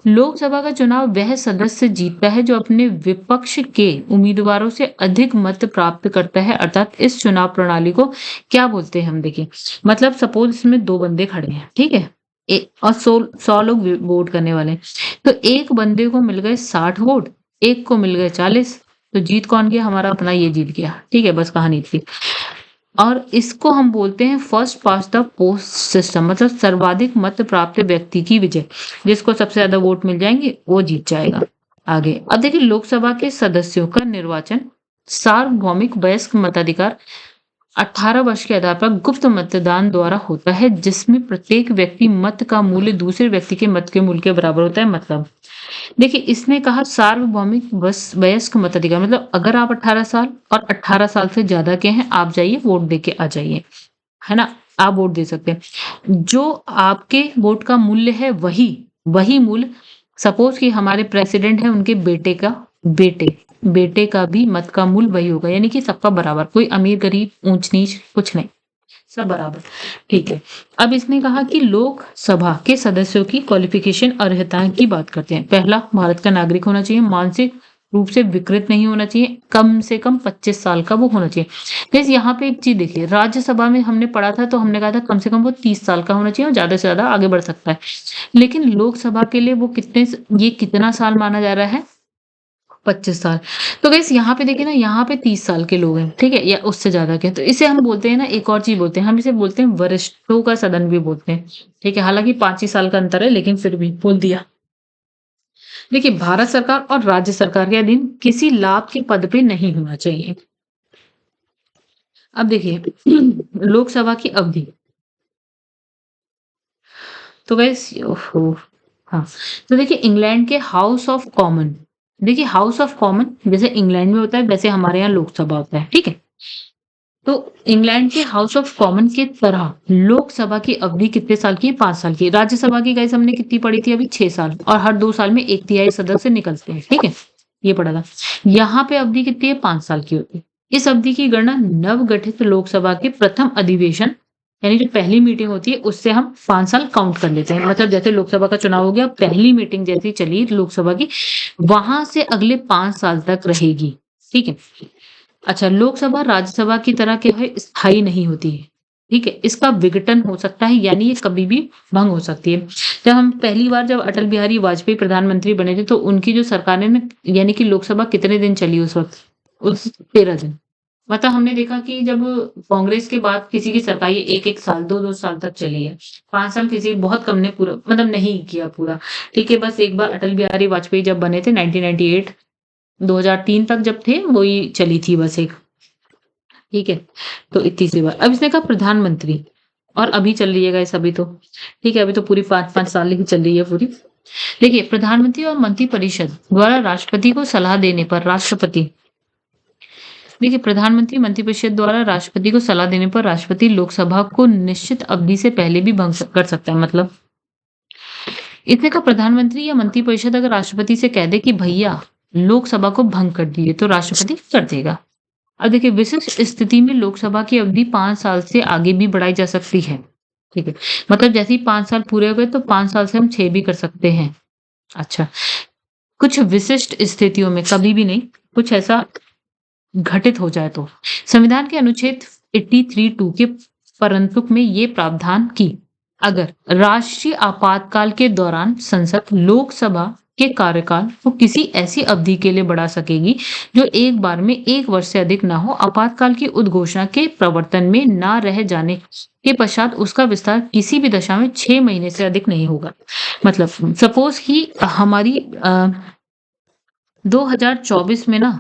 लोकसभा का चुनाव वह सदस्य जीतता है जो अपने विपक्ष के उम्मीदवारों से अधिक मत प्राप्त करता है, अर्थात इस चुनाव प्रणाली को क्या बोलते हैं हम देखिए। मतलब सपोज इसमें 2 बंदे खड़े हैं, ठीक है? और 100 लोग वोट करने वाले हैं, तो एक बंदे को मिल गए 60 वोट, एक को मिल गए 40, तो जीत कौन गया? हमारा अपना ये जीत गया, ठीक है? बस कहानी थी। और इसको हम बोलते हैं first past the post system, मतलब सर्वाधिक मत प्राप्त व्यक्ति की विजय। जिसको सबसे ज्यादा वोट मिल जाएंगे वो जीत जाएगा। आगे अब देखिए लोकसभा के सदस्यों का निर्वाचन सार्वभौमिक वयस्क मताधिकार 18 वर्ष के आधार पर गुप्त मतदान द्वारा होता है, जिसमें प्रत्येक व्यक्ति मत का मूल्य दूसरे व्यक्ति के मत के मूल्य के बराबर होता है। मतलब देखिए इसने कहा सार्वभौमिक वयस्क मताधिकार, मतलब अगर आप 18 साल और 18 साल से ज्यादा के हैं, आप जाइए वोट दे के आ जाइए, है ना? आप वोट दे सकते हैं। जो आपके वोट का मूल्य है वही मूल्य, सपोज कि हमारे प्रेसिडेंट है, उनके बेटे का भी मत का मूल्य वही होगा, यानी कि सबका बराबर, कोई अमीर गरीब ऊंच नीच कुछ नहीं, सब बराबर, ठीक है? अब इसने कहा कि लोकसभा के सदस्यों की क्वालिफिकेशन अर्हताएं की बात करते हैं। पहला, भारत का नागरिक होना चाहिए, मानसिक रूप से विकृत नहीं होना चाहिए, कम से कम 25 साल का वो होना चाहिए। गाइस यहाँ पे एक चीज देखिए, राज्यसभा में हमने पढ़ा था तो हमने कहा था कम से कम वो 30 साल का होना चाहिए और ज्यादा से ज्यादा आगे बढ़ सकता है, लेकिन लोकसभा के लिए वो ये कितना साल माना जा रहा है? 25 साल। तो गाइस यहाँ पे देखिए ना, यहाँ पे 30 साल के लोग हैं, ठीक है? या उससे ज्यादा के, तो इसे हम बोलते हैं ना, एक और चीज बोलते हैं, हम इसे बोलते हैं वरिष्ठों का सदन भी बोलते हैं, ठीक है? हालांकि 5 ही साल का अंतर है, लेकिन फिर भी बोल दिया। देखिए भारत सरकार और राज्य सरकार के अधीन किसी लाभ के पद पे नहीं होना चाहिए। अब देखिए लोकसभा की अवधि, तो गाइस ओहो, हाँ, तो देखिए इंग्लैंड के हाउस ऑफ कॉमन, देखिए हाउस ऑफ कॉमन जैसे इंग्लैंड में होता है वैसे हमारे यहाँ लोकसभा होता है, ठीक है? तो इंग्लैंड के हाउस ऑफ कॉमन की तरह लोकसभा की अवधि कितने साल की है? 5 साल की। राज्यसभा की गाइस हमने कितनी पढ़ी थी अभी? 6 साल, और हर 2 साल में 1/3 सदस्य निकलते हैं, ठीक है? ये पढ़ा था। यहाँ पे अवधि कितनी है? 5 साल की होती है। इस अवधि की गणना नवगठित लोकसभा के प्रथम अधिवेशन, यानी जो पहली मीटिंग होती है उससे हम 5 साल काउंट कर लेते हैं। मतलब जैसे लोकसभा का चुनाव हो गया, पहली मीटिंग जैसी चली लोकसभा की, वहां से अगले 5 साल तक रहेगी, ठीक है? अच्छा, लोकसभा राज्यसभा की तरह क्या है? स्थायी नहीं होती है, ठीक है? इसका विघटन हो सकता है, यानी ये कभी भी भंग हो सकती है। जब हम पहली बार जब अटल बिहारी वाजपेयी प्रधानमंत्री बने थे, तो उनकी जो सरकार है ना, यानी कि लोकसभा कितने दिन चली उस वक्त? उस 13 दिन। मतलब हमने देखा कि जब कांग्रेस के बाद किसी की सरकार ये 1-1 साल, 2-2 साल तक चली है। 5 साल किसी बहुत कम ने पूरा, मतलब नहीं किया पूरा, ठीक है? बस एक बार अटल बिहारी वाजपेयी जब बने थे 1998, 2003 तक जब थे, वही चली थी बस एक, ठीक है? तो इतनी सी बात। अब इसने कहा प्रधानमंत्री, और अभी चल रही है गाइस, अभी तो, ठीक है? अभी तो पूरी 5-5 साल ही चल रही है पूरी। देखिए प्रधानमंत्री और मंत्रिपरिषद द्वारा राष्ट्रपति को सलाह देने पर राष्ट्रपति, देखिए प्रधानमंत्री मंत्रिपरिषद द्वारा राष्ट्रपति को सलाह देने पर राष्ट्रपति लोकसभा को निश्चित अवधि से पहले भी भंग कर सकता है। मतलब इतने का प्रधानमंत्री या मंत्रिपरिषद अगर राष्ट्रपति से कह दे कि भैया लोकसभा को भंग कर दीजिए, तो राष्ट्रपति कर देगा। अब देखिए विशिष्ट स्थिति में लोकसभा की अवधि 5 साल से आगे भी बढ़ाई जा सकती है। ठीक है। मतलब जैसे ही 5 साल पूरे हो गए तो 5 साल से हम 6 भी कर सकते हैं। अच्छा, कुछ विशिष्ट स्थितियों में कभी भी नहीं, कुछ ऐसा घटित हो जाए तो। संविधान के अनुच्छेद 83(2) के परंतुक में ये प्रावधान कि अगर राष्ट्रीय आपातकाल के दौरान संसद लोकसभा के कार्यकाल को किसी ऐसी अवधि के लिए बढ़ा सकेगी जो एक बार में 1 वर्ष से अधिक ना हो, आपातकाल की उद्घोषणा के प्रवर्तन में ना रह जाने के पश्चात उसका विस्तार किसी भी दशा में 6 महीने से अधिक नहीं होगा। मतलब सपोज कि हमारी 2024 में ना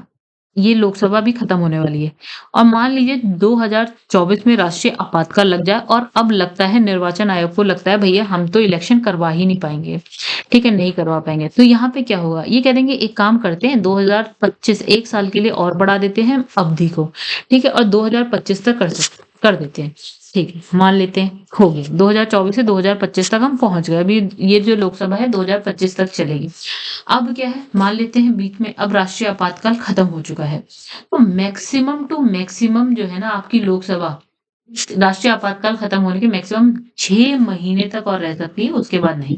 ये लोकसभा भी खत्म होने वाली है और मान लीजिए 2024 में राष्ट्रीय आपातकाल लग जाए और अब लगता है निर्वाचन आयोग को लगता है भैया हम तो इलेक्शन करवा ही नहीं पाएंगे, ठीक है, नहीं करवा पाएंगे, तो यहाँ पे क्या होगा, ये कह देंगे एक काम करते हैं 2025 1 साल के लिए और बढ़ा देते हैं अवधि को, ठीक है, और 2025 तक कर देते हैं, ठीक है, मान लेते हैं हो गया 2024 से 2025 तक हम पहुंच गए। अभी ये जो लोकसभा है 2025 तक चलेगी। अब क्या है, मान लेते हैं बीच में अब राष्ट्रीय आपातकाल खत्म हो चुका है, तो मैक्सिमम टू मैक्सिमम जो है ना आपकी लोकसभा राष्ट्रीय आपातकाल खत्म होने के मैक्सिमम 6 महीने तक और रह सकती है, उसके बाद नहीं,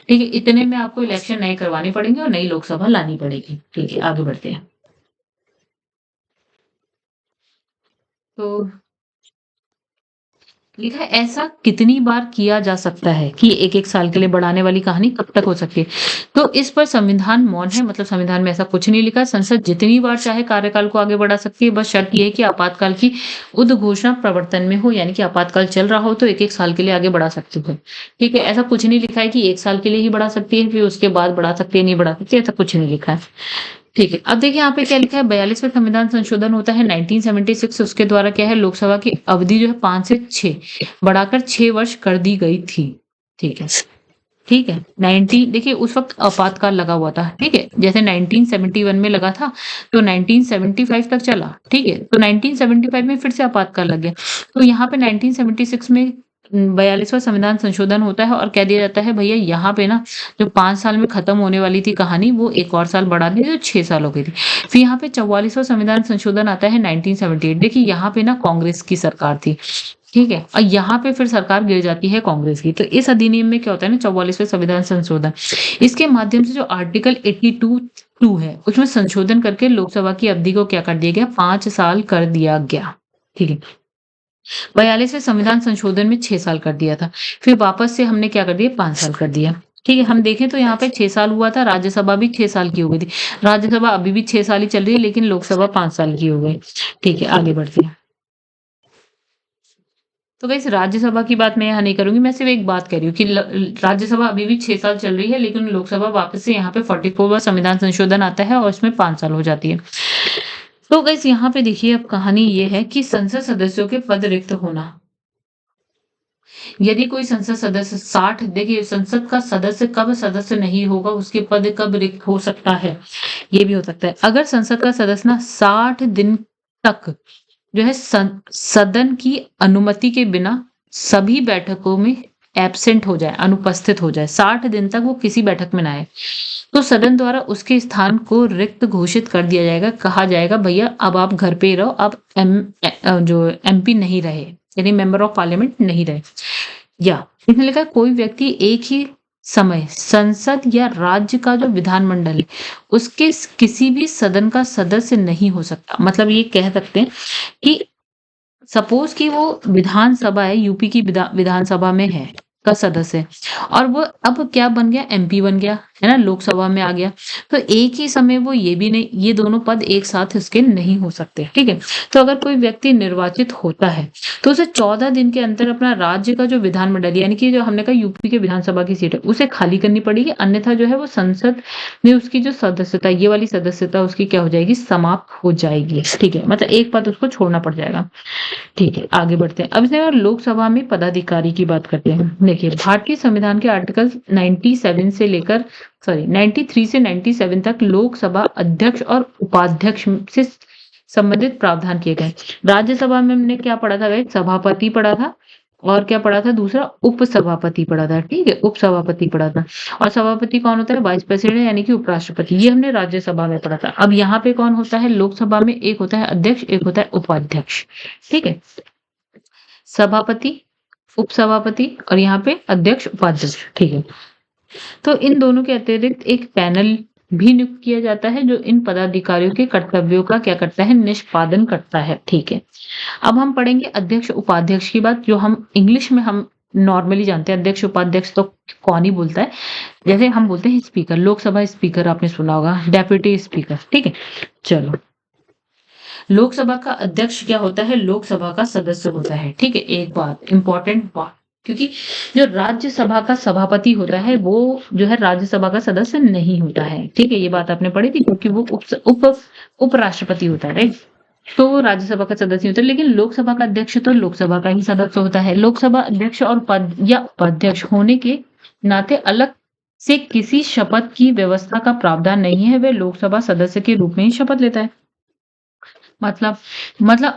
ठीक है। इतने में आपको इलेक्शन नए करवाने पड़ेंगे और नई लोकसभा लानी पड़ेगी, ठीक है, आगे बढ़ते हैं। तो लिखा है ऐसा कितनी बार किया जा सकता है कि एक एक साल के लिए बढ़ाने वाली कहानी कब तक हो सकती है, तो इस पर संविधान मौन है, मतलब संविधान में ऐसा कुछ नहीं लिखा। संसद जितनी बार चाहे कार्यकाल को आगे बढ़ा सकती है, बस शर्त ये है कि आपातकाल की उद्घोषणा प्रवर्तन में हो, यानी कि आपातकाल चल रहा हो तो एक एक साल के लिए आगे बढ़ा सकती है, ठीक है। ऐसा कुछ नहीं लिखा है कि 1 साल के लिए ही बढ़ा सकती है फिर उसके बाद बढ़ा सकती है, नहीं बढ़ा सकती, ऐसा कुछ नहीं लिखा है, ठीक है। अब देखिए यहाँ पे क्या लिखा है, 42वां संविधान संशोधन होता है 1976, उसके द्वारा क्या है लोकसभा की अवधि जो है 5 से 6 बढ़ाकर 6 वर्ष कर दी गई थी, ठीक है, ठीक है। 19 देखिए उस वक्त आपातकाल लगा हुआ था, ठीक है, जैसे 1971 में लगा था तो 1975 तक चला, ठीक है, तो 1975 में फिर से आपातकाल लग गया, तो यहाँ पे 1976 में 42वां संविधान संशोधन होता है और कह दिया जाता है भैया यहाँ पे ना जो 5 साल में खत्म होने वाली थी कहानी वो एक और साल बढ़ा दी जो 6 साल हो गई थी। फिर यहाँ पे 44वां संविधान संशोधन आता है 1978, देखिए यहाँ पे ना कांग्रेस की सरकार थी, ठीक है, और यहाँ पे फिर सरकार गिर जाती है कांग्रेस की, तो इस अधिनियम में क्या होता है ना 44वें संविधान संशोधन, इसके माध्यम से जो आर्टिकल 82(2) है उसमें संशोधन करके लोकसभा की अवधि को क्या कर दिया गया, 5 साल कर दिया गया, ठीक है। 42वें संविधान संशोधन में 6 साल कर दिया था, फिर वापस से हमने क्या कर दिया 5 साल कर दिया, ठीक है। हम देखें तो यहाँ पे 6 साल हुआ था, राज्यसभा भी 6 साल की हो गई थी, राज्यसभा अभी भी 6 साल ही चल रही है लेकिन लोकसभा 5 साल की हो गई, ठीक है, आगे बढ़ते हैं। तो गाइस राज्यसभा की बात मैं यहाँ नहीं करूंगी, मैं सिर्फ एक बात कह रही हूँ कि राज्यसभा अभी भी 6 साल चल रही है लेकिन लोकसभा वापस से यहाँ पे 44वां संविधान संशोधन आता है और उसमें 5 साल हो जाती है। तो गाइस यहाँ पे देखिए अब कहानी ये है कि संसद सदस्यों के पद रिक्त होना, यदि कोई संसद सदस्य 60 देखिए संसद का सदस्य कब सदस्य नहीं होगा, उसके पद कब रिक्त हो सकता है, ये भी हो सकता है। अगर संसद का सदस्य ना 60 दिन तक जो है सदन की अनुमति के बिना सभी बैठकों में एब्सेंट हो जाए, अनुपस्थित हो जाए, 60 दिन तक वो किसी बैठक में ना आए, तो सदन द्वारा उसके स्थान को रिक्त घोषित कर दिया जाएगा, कहा जाएगा भैया अब आप घर पे ही रहो, अब जो एमपी नहीं रहे, यानी मेंबर ऑफ पार्लियामेंट नहीं रहे, या इसने लिखा कोई व्यक्ति एक ही समय संसद या राज्य का जो विधानमंडल है उसके किसी भी सदन का सदस्य नहीं हो सकता। मतलब ये कह सकते हैं कि सपोज कि वो विधानसभा है, यूपी की विधानसभा में है का सदस्य है और वो अब क्या बन गया, एमपी बन गया है ना, लोकसभा में आ गया, तो एक ही समय वो ये भी नहीं, ये दोनों पद एक साथ इसके नहीं हो सकते, ठीक है। तो अगर कोई व्यक्ति निर्वाचित होता है तो उसे 14 दिन के अंदर अपना राज्य का जो विधानमंडल यानी कि जो हमने कहा यूपी के विधानसभा की सीट है उसे खाली करनी पड़ेगी, अन्यथा जो है वो संसद में उसकी जो सदस्यता, ये वाली सदस्यता उसकी क्या हो जाएगी, समाप्त हो जाएगी, ठीक है, मतलब एक पद उसको छोड़ना पड़ जाएगा, ठीक है, आगे बढ़ते हैं। अब इसमें लोकसभा में पदाधिकारी की बात करते हैं। देखिए भारतीय संविधान के आर्टिकल 93 से लेकर 97 तक लोकसभा अध्यक्ष और उपाध्यक्ष से संबंधित प्रावधान किए गए। राज्यसभा में हमने क्या पढ़ा था, सभापति पढ़ा था और क्या पढ़ा था दूसरा, उपसभापति पढ़ा था, ठीक है, उपसभापति पढ़ा था। और सभापति कौन होता है, वाइस प्रेसिडेंट यानी कि उपराष्ट्रपति, ये हमने राज्यसभा में पढ़ा था। अब यहाँ पे कौन होता है, लोकसभा में एक होता है अध्यक्ष, एक होता है उपाध्यक्ष, ठीक है, सभापति, उपसभापति और यहाँ पे अध्यक्ष उपाध्यक्ष, ठीक है। तो इन दोनों के अतिरिक्त एक पैनल भी नियुक्त किया जाता है जो इन पदाधिकारियों के कर्तव्यों का क्या करता है, निष्पादन करता है, ठीक है। अब हम पढ़ेंगे अध्यक्ष उपाध्यक्ष की बात, जो हम इंग्लिश में हम नॉर्मली जानते हैं। अध्यक्ष उपाध्यक्ष तो कौन ही बोलता है, जैसे हम बोलते हैं स्पीकर, लोकसभा स्पीकर आपने सुना होगा, डेप्यूटी स्पीकर, ठीक है। चलो, लोकसभा का अध्यक्ष क्या होता है, लोकसभा का सदस्य होता है, ठीक है। एक बात, इंपॉर्टेंट बात, क्योंकि जो राज्यसभा का सभापति होता है वो जो है राज्यसभा का सदस्य नहीं होता है, ठीक है। ये बात आपने पढ़ी थी, क्योंकि वो उपराष्ट्रपति होता है, राइट। तो वो राज्यसभा का सदस्य होता है, लेकिन लोकसभा का अध्यक्ष तो लोकसभा का ही सदस्य होता है। लोकसभा अध्यक्ष और या उपाध्यक्ष होने के नाते अलग से किसी शपथ की व्यवस्था का प्रावधान नहीं है, वे लोकसभा सदस्य के रूप में ही शपथ लेता है। मतलब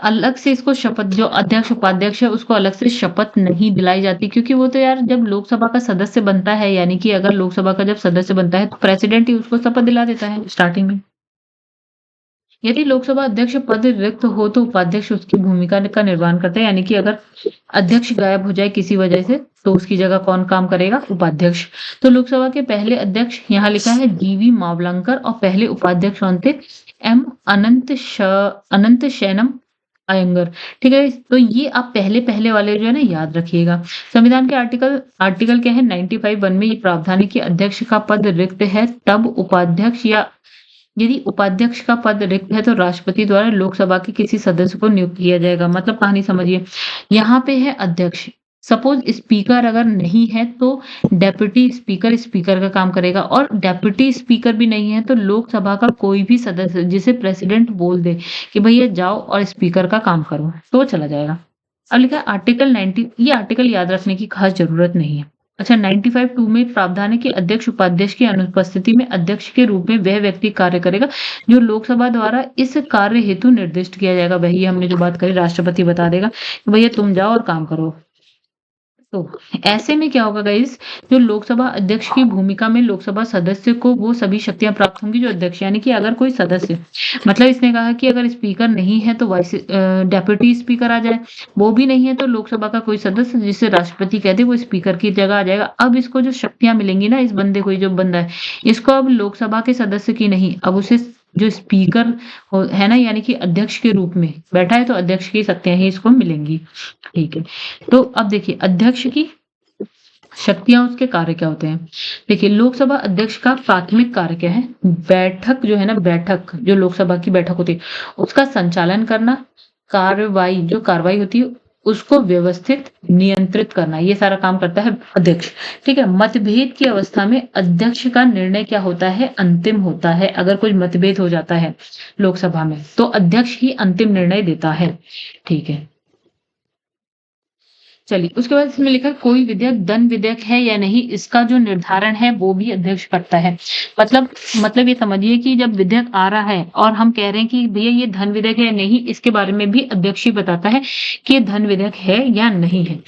अलग से इसको शपथ, जो अध्यक्ष उपाध्यक्ष है उसको अलग से शपथ नहीं दिलाई जाती, क्योंकि वो तो यार जब लोकसभा का सदस्य बनता है, यानी कि अगर लोकसभा का जब सदस्य बनता है तो प्रेसिडेंट ही उसको शपथ दिला देता है स्टार्टिंग में। यदि लोकसभा अध्यक्ष पद रिक्त हो तो उपाध्यक्ष उसकी भूमिका का निर्वहन करता है, यानी कि अगर अध्यक्ष गायब हो जाए किसी वजह से तो उसकी जगह कौन काम करेगा, उपाध्यक्ष। तो लोकसभा के पहले अध्यक्ष यहाँ लिखा है जीवी मावलंकर और पहले उपाध्यक्ष कौन थे, एम अनंत शैनम अयंगर, ठीक है। तो ये आप पहले पहले वाले जो है ना याद रखिएगा। संविधान के आर्टिकल क्या है 95(1) में ये प्रावधान है कि अध्यक्ष का पद रिक्त है तब उपाध्यक्ष, या यदि उपाध्यक्ष का पद रिक्त है तो राष्ट्रपति द्वारा लोकसभा के किसी सदस्य को नियुक्त किया जाएगा। मतलब कहानी समझिए, यहाँ पे है अध्यक्ष, सपोज स्पीकर अगर नहीं है तो डेप्यूटी स्पीकर स्पीकर का काम करेगा, और डेप्यूटी स्पीकर भी नहीं है तो लोकसभा का कोई भी सदस्य जिसे प्रेसिडेंट बोल दे कि भैया जाओ और स्पीकर का काम करो तो चला जाएगा। अब लिखा आर्टिकल 90, ये आर्टिकल याद रखने की खास जरूरत नहीं है। अच्छा, 95(2) में प्रावधान है कि अध्यक्ष उपाध्यक्ष की अनुपस्थिति में अध्यक्ष के रूप में वह व्यक्ति कार्य करेगा जो लोकसभा द्वारा इस कार्य हेतु निर्दिष्ट किया जाएगा। वही हमने जो बात करी, राष्ट्रपति बता देगा कि भैया तुम जाओ और काम करो। तो ऐसे में क्या होगा गाइस, जो लोकसभा अध्यक्ष की भूमिका में लोकसभा सदस्य को वो सभी शक्तियां प्राप्त होंगी जो अध्यक्ष, यानी कि अगर कोई सदस्य, मतलब इसने कहा कि अगर स्पीकर नहीं है तो वाइस डेप्यूटी स्पीकर आ जाए, वो भी नहीं है तो लोकसभा का कोई सदस्य जिसे राष्ट्रपति कहते वो स्पीकर की जगह आ जाएगा। अब इसको जो शक्तियां मिलेंगी ना, इस बंदे को, जो बंदा है इसको अब लोकसभा के सदस्य की नहीं, अब उसे जो स्पीकर है ना, यानी कि अध्यक्ष के रूप में बैठा है तो अध्यक्ष की शक्तियां ही इसको मिलेंगी, ठीक है। तो अब देखिए अध्यक्ष की शक्तियां, उसके कार्य क्या होते हैं। देखिए लोकसभा अध्यक्ष का प्राथमिक कार्य क्या है, बैठक जो है ना, बैठक जो लोकसभा की बैठक होती है उसका संचालन करना, कार्रवाई होती है उसको व्यवस्थित नियंत्रित करना, ये सारा काम करता है अध्यक्ष, ठीक है। मतभेद की अवस्था में अध्यक्ष का निर्णय क्या होता है, अंतिम होता है। अगर कोई मतभेद हो जाता है लोकसभा में तो अध्यक्ष ही अंतिम निर्णय देता है, ठीक है। चलिए, उसके बाद इसमें लिखा है कोई विधेयक धन विधेयक है या नहीं, इसका जो निर्धारण है वो भी अध्यक्ष करता है। मतलब ये समझिए कि जब विधेयक आ रहा है और हम कह रहे हैं कि भैया ये धन विधेयक है या नहीं, इसके बारे में भी अध्यक्ष ही बताता है कि ये धन विधेयक है या नहीं है।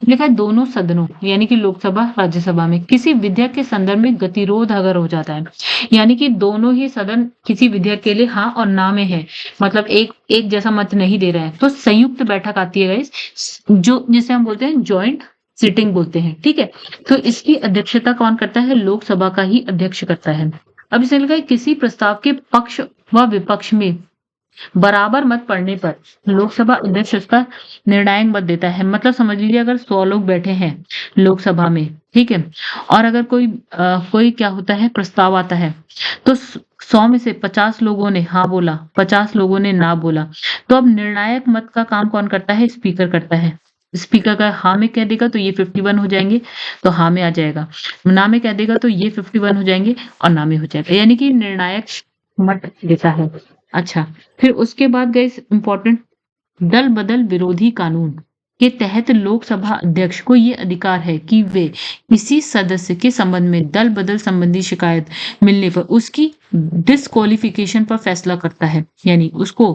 लिखा है दोनों सदनों यानी कि लोकसभा राज्यसभा में किसी विधेयक के संदर्भ में गतिरोध अगर हो जाता है, यानी कि दोनों ही सदन किसी विधेयक के लिए हाँ और ना में है, मतलब एक जैसा मत नहीं दे रहे हैं, तो संयुक्त बैठक आती है गाइस, जो जिसे हम बोलते हैं जॉइंट सिटिंग बोलते हैं, ठीक है। तो इसकी अध्यक्षता कौन करता है, लोकसभा का ही अध्यक्ष करता है। अब इसे लिखा है किसी प्रस्ताव के पक्ष व विपक्ष में बराबर मत पड़ने पर लोकसभा अध्यक्ष उसका निर्णायक मत देता है। मतलब समझ लीजिए अगर 100 लोग बैठे हैं लोकसभा में, ठीक है, और अगर कोई क्या होता है प्रस्ताव आता है तो 100 में से 50 लोगों ने हाँ बोला, 50 लोगों ने ना बोला, तो अब निर्णायक मत का काम कौन करता है, स्पीकर करता है। स्पीकर का हाँ में कह देगा तो ये 51 हो जाएंगे, तो हाँ में आ जाएगा, ना में कह देगा तो ये 51 हो जाएंगे और ना में हो जाएगा, यानी कि निर्णायक मत देता है। अच्छा, फिर उसके बाद गए इंपॉर्टेंट, दल बदल विरोधी कानून के तहत लोकसभा अध्यक्ष को ये अधिकार है कि वे किसी सदस्य के संबंध में दल बदल संबंधी शिकायत मिलने पर उसकी डिस्क्वालिफिकेशन पर फैसला करता है, यानी उसको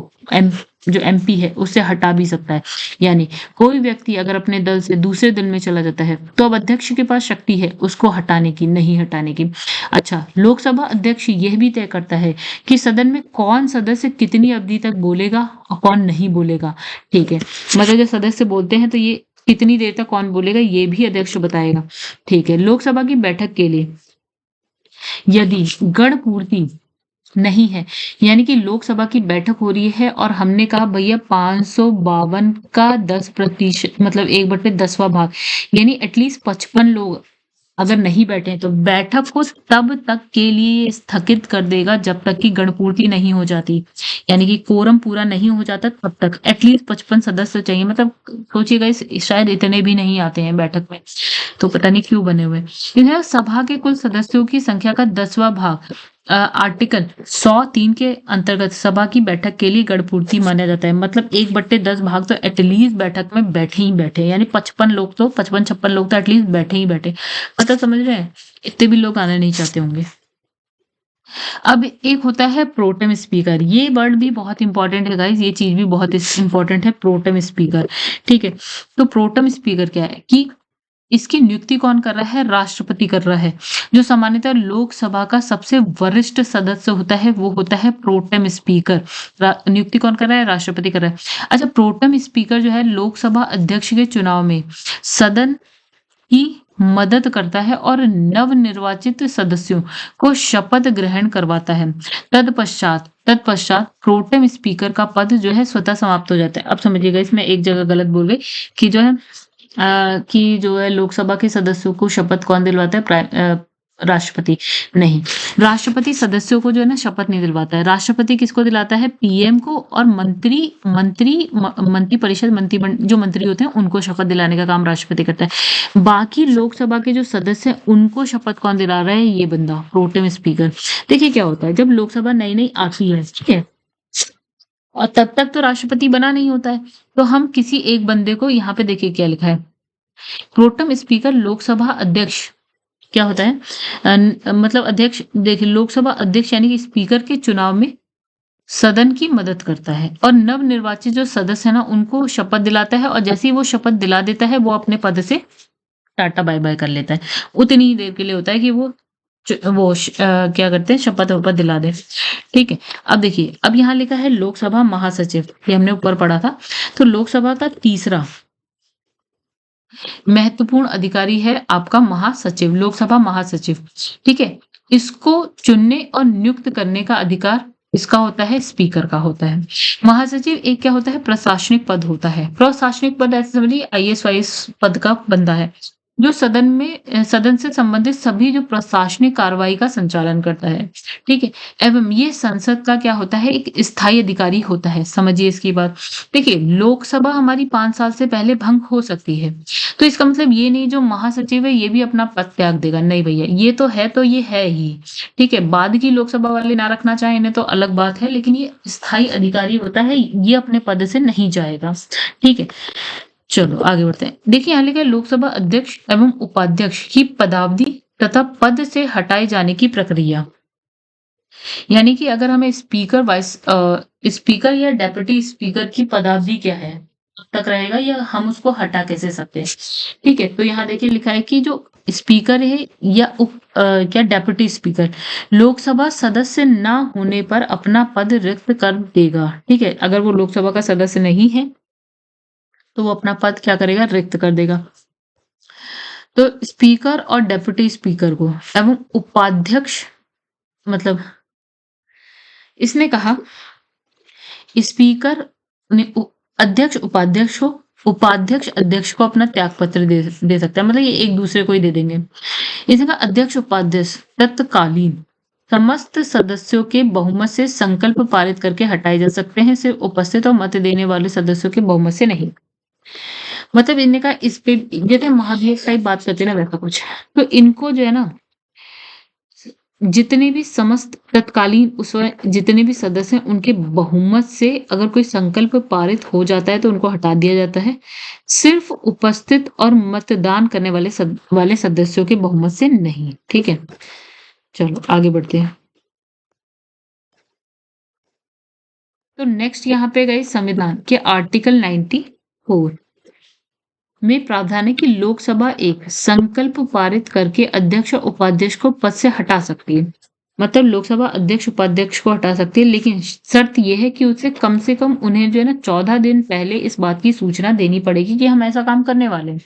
जो एमपी है उससे हटा भी सकता है। यानी कोई व्यक्ति अगर अपने दल से दूसरे दल में चला जाता है तो अब अध्यक्ष के पास शक्ति है उसको हटाने की, नहीं हटाने की। अच्छा, लोकसभा अध्यक्ष यह भी तय करता है कि सदन में कौन सदस्य कितनी अवधि तक बोलेगा और कौन नहीं बोलेगा। ठीक है, मतलब जो सदस्य बोलते हैं तो ये कितनी देर तक कौन बोलेगा ये भी अध्यक्ष बताएगा। ठीक है, लोकसभा की बैठक के लिए यदि गण पूर्ति नहीं है, यानी कि लोकसभा की बैठक हो रही है और हमने कहा भैया 552 का 10% मतलब 1/10वां भाग, यानी एटलीस्ट 55 लोग अगर नहीं बैठे हैं तो बैठक को तब तक के लिए स्थगित कर देगा जब तक कि गणपूर्ति नहीं हो जाती। यानी कि कोरम पूरा नहीं हो जाता तब तक एटलीस्ट 55 सदस्य चाहिए। मतलब सोचिएगा, शायद इतने भी नहीं आते हैं बैठक में, तो पता नहीं क्यों बने हुए। यह सभा के कुल सदस्यों की संख्या का 10वां भाग आर्टिकल 103 के अंतर्गत सभा की बैठक के लिए गणपूर्ति माना जाता है। मतलब 1/10 भाग तो एटलीस्ट बैठक में बैठे ही बैठे, यानी 55 लोग तो 55-56 लोग तो एटलीस्ट बैठे ही बैठे। मतलब समझ रहे हैं, इतने भी लोग आना नहीं चाहते होंगे। अब एक होता है प्रोटेम स्पीकर, ये वर्ड भी बहुत इंपॉर्टेंट है गाइस, ये चीज भी बहुत इंपॉर्टेंट है, प्रोटेम स्पीकर। ठीक है, तो प्रोटेम स्पीकर क्या है कि इसकी नियुक्ति कौन कर रहा है? राष्ट्रपति कर रहा है। जो सामान्यतः लोकसभा का सबसे वरिष्ठ सदस्य होता है वो होता है प्रोटेम स्पीकर। नियुक्ति कौन कर रहा है? राष्ट्रपति कर रहा है। अच्छा, प्रोटेम स्पीकर जो है लोकसभा अध्यक्ष के चुनाव में सदन की मदद करता है और नवनिर्वाचित सदस्यों को शपथ ग्रहण करवाता है। तत्पश्चात प्रोटेम स्पीकर का पद जो है स्वतः समाप्त हो जाता है। अब समझिएगा, इसमें एक जगह गलत बोल गई कि जो है कि जो है लोकसभा के सदस्यों को शपथ कौन दिलवाता है? राष्ट्रपति नहीं, राष्ट्रपति सदस्यों को जो है ना शपथ नहीं दिलवाता है। राष्ट्रपति किसको दिलाता है? पीएम को, और मंत्री परिषद जो मंत्री होते हैं उनको शपथ दिलाने का काम राष्ट्रपति करता है। बाकी लोकसभा के जो सदस्य हैं उनको शपथ कौन दिला रहा है? ये बंदा, प्रोटेम स्पीकर। देखिए क्या होता है, जब लोकसभा नई नई आती है, ठीक है, और तब तक तो राष्ट्रपति बना नहीं होता है, तो हम किसी एक बंदे को, यहाँ पे देखिए क्या लिखा है, प्रोटेम स्पीकर लोकसभा अध्यक्ष क्या होता है? मतलब अध्यक्ष, देखिए लोकसभा अध्यक्ष यानी कि स्पीकर के चुनाव में सदन की मदद करता है और नवनिर्वाचित जो सदस्य है ना उनको शपथ दिलाता है, और जैसे ही वो शपथ दिला देता है वो अपने पद से टाटा बाय बाय कर लेता है। उतनी ही देर के लिए होता है कि वो क्या करते हैं, शपथ वपथ दिला दे। ठीक है, अब देखिए, अब यहाँ लिखा है लोकसभा महासचिव, ये हमने ऊपर पढ़ा था। तो लोकसभा का तीसरा महत्वपूर्ण अधिकारी है आपका महासचिव, लोकसभा महासचिव। ठीक है, इसको चुनने और नियुक्त करने का अधिकार इसका होता है, स्पीकर का होता है। महासचिव एक क्या होता है? प्रशासनिक पद होता है। प्रशासनिक पद ऐसे समझिए आईएएस वाईएएस पद का बंदा है, जो सदन से संबंधित सभी जो प्रशासनिक कार्रवाई का संचालन करता है। ठीक है, एवं ये संसद का क्या होता है? एक स्थायी अधिकारी होता है। समझिए इसकी बात। देखिए, लोकसभा हमारी 5 साल से पहले भंग हो सकती है, तो इसका मतलब ये नहीं जो महासचिव है ये भी अपना पद त्याग देगा। नहीं भैया, ये तो ये है ही। ठीक है, बाद की लोकसभा वाले ना रखना चाहे इन्हें तो अलग बात है, लेकिन ये स्थायी अधिकारी होता है, ये अपने पद से नहीं जाएगा। ठीक है, चलो आगे बढ़ते हैं। देखिए यहाँ लिखा है लोकसभा अध्यक्ष एवं उपाध्यक्ष की पदावधि तथा पद से हटाए जाने की प्रक्रिया। यानी कि अगर हमें स्पीकर या डेप्यूटी स्पीकर की पदावधि क्या है, कब तक रहेगा, या हम उसको हटा कैसे सकते हैं। ठीक है, तो यहाँ देखिए लिखा है कि जो स्पीकर है या क्या डेप्यूटी स्पीकर लोकसभा सदस्य ना होने पर अपना पद रिक्त कर देगा। ठीक है, अगर वो लोकसभा का सदस्य नहीं है तो वो अपना पद क्या करेगा? रिक्त कर देगा। तो स्पीकर और डेप्यूटी स्पीकर को एवं उपाध्यक्ष, मतलब इसने कहा स्पीकर ने अध्यक्ष उपाध्यक्ष को, उपाध्यक्ष अध्यक्ष को अपना त्याग पत्र दे सकता है। मतलब ये एक दूसरे को ही दे देंगे। इसने कहा अध्यक्ष उपाध्यक्ष तत्कालीन समस्त सदस्यों के बहुमत से संकल्प पारित करके हटाए जा सकते हैं, सिर्फ उपस्थित और मत देने वाले सदस्यों के बहुमत से नहीं। मतलब इनने कहा इस पे जैसे महाभियोग टाइप बात करते हैं ना, वैसा कुछ। तो इनको जो है ना, जितने भी समस्त तत्कालीन उस वक्त जितने भी सदस्य हैं उनके बहुमत से अगर कोई संकल्प पारित हो जाता है तो उनको हटा दिया जाता है, सिर्फ उपस्थित और मतदान करने वाले सदस्यों के बहुमत से नहीं। ठीक है, चलो आगे बढ़ते हैं। तो नेक्स्ट यहाँ पे गए संविधान के आर्टिकल 94 में प्रावधान है कि लोकसभा एक संकल्प पारित करके अध्यक्ष और उपाध्यक्ष को पद से हटा सकती है। मतलब लोकसभा अध्यक्ष उपाध्यक्ष को हटा सकती है, लेकिन शर्त यह है कि उसे कम से कम उन्हें जो है ना 14 दिन पहले इस बात की सूचना देनी पड़ेगी कि हम ऐसा काम करने वाले हैं।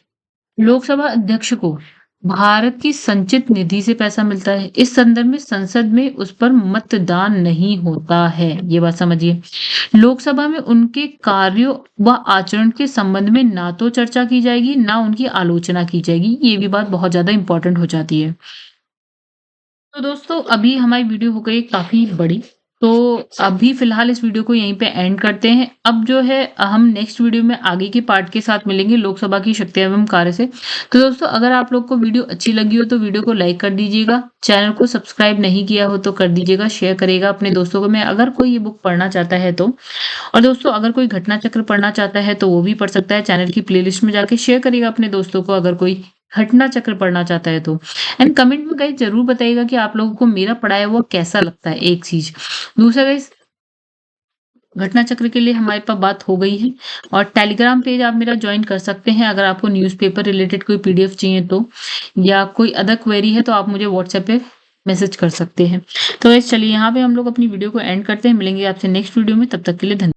लोकसभा अध्यक्ष को भारत की संचित निधि से पैसा मिलता है। इस संदर्भ में संसद में उस पर मतदान नहीं होता है, ये बात समझिए। लोकसभा में उनके कार्यों व आचरण के संबंध में ना तो चर्चा की जाएगी, ना उनकी आलोचना की जाएगी। ये भी बात बहुत ज्यादा इंपॉर्टेंट हो जाती है। तो दोस्तों अभी हमारी वीडियो हो गई काफी बड़ी, तो अभी फिलहाल इस वीडियो को यहीं पे एंड करते हैं। अब जो है हम नेक्स्ट वीडियो में आगे के पार्ट के साथ मिलेंगे लोकसभा की शक्तियां एवं कार्य से। तो दोस्तों अगर आप लोग को वीडियो अच्छी लगी हो तो वीडियो को लाइक कर दीजिएगा, चैनल को सब्सक्राइब नहीं किया हो तो कर दीजिएगा, शेयर करेगा अपने दोस्तों को। मैं अगर कोई ये बुक पढ़ना चाहता है तो, और दोस्तों अगर कोई घटना चक्र पढ़ना चाहता है तो वो भी पढ़ सकता है। चैनल की प्लेलिस्ट में जाके शेयर करिएगा अपने दोस्तों को अगर कोई घटना चक्र पढ़ना चाहता है तो। एंड कमेंट में गाइस जरूर बताइएगा कि आप लोगों को मेरा पढ़ाया हुआ कैसा लगता है, एक चीज। दूसरा गाइस, घटना चक्र के लिए हमारे पास बात हो गई है, और टेलीग्राम पेज आप मेरा ज्वाइन कर सकते हैं अगर आपको न्यूज़पेपर रिलेटेड कोई पीडीएफ चाहिए तो, या कोई अदर क्वेरी है तो आप मुझे व्हाट्सएप पे मैसेज कर सकते हैं। तो गाइस चलिए यहाँ पे हम लोग अपनी वीडियो को एंड करते हैं। मिलेंगे आपसे नेक्स्ट वीडियो में, तब तक के लिए धन्यवाद।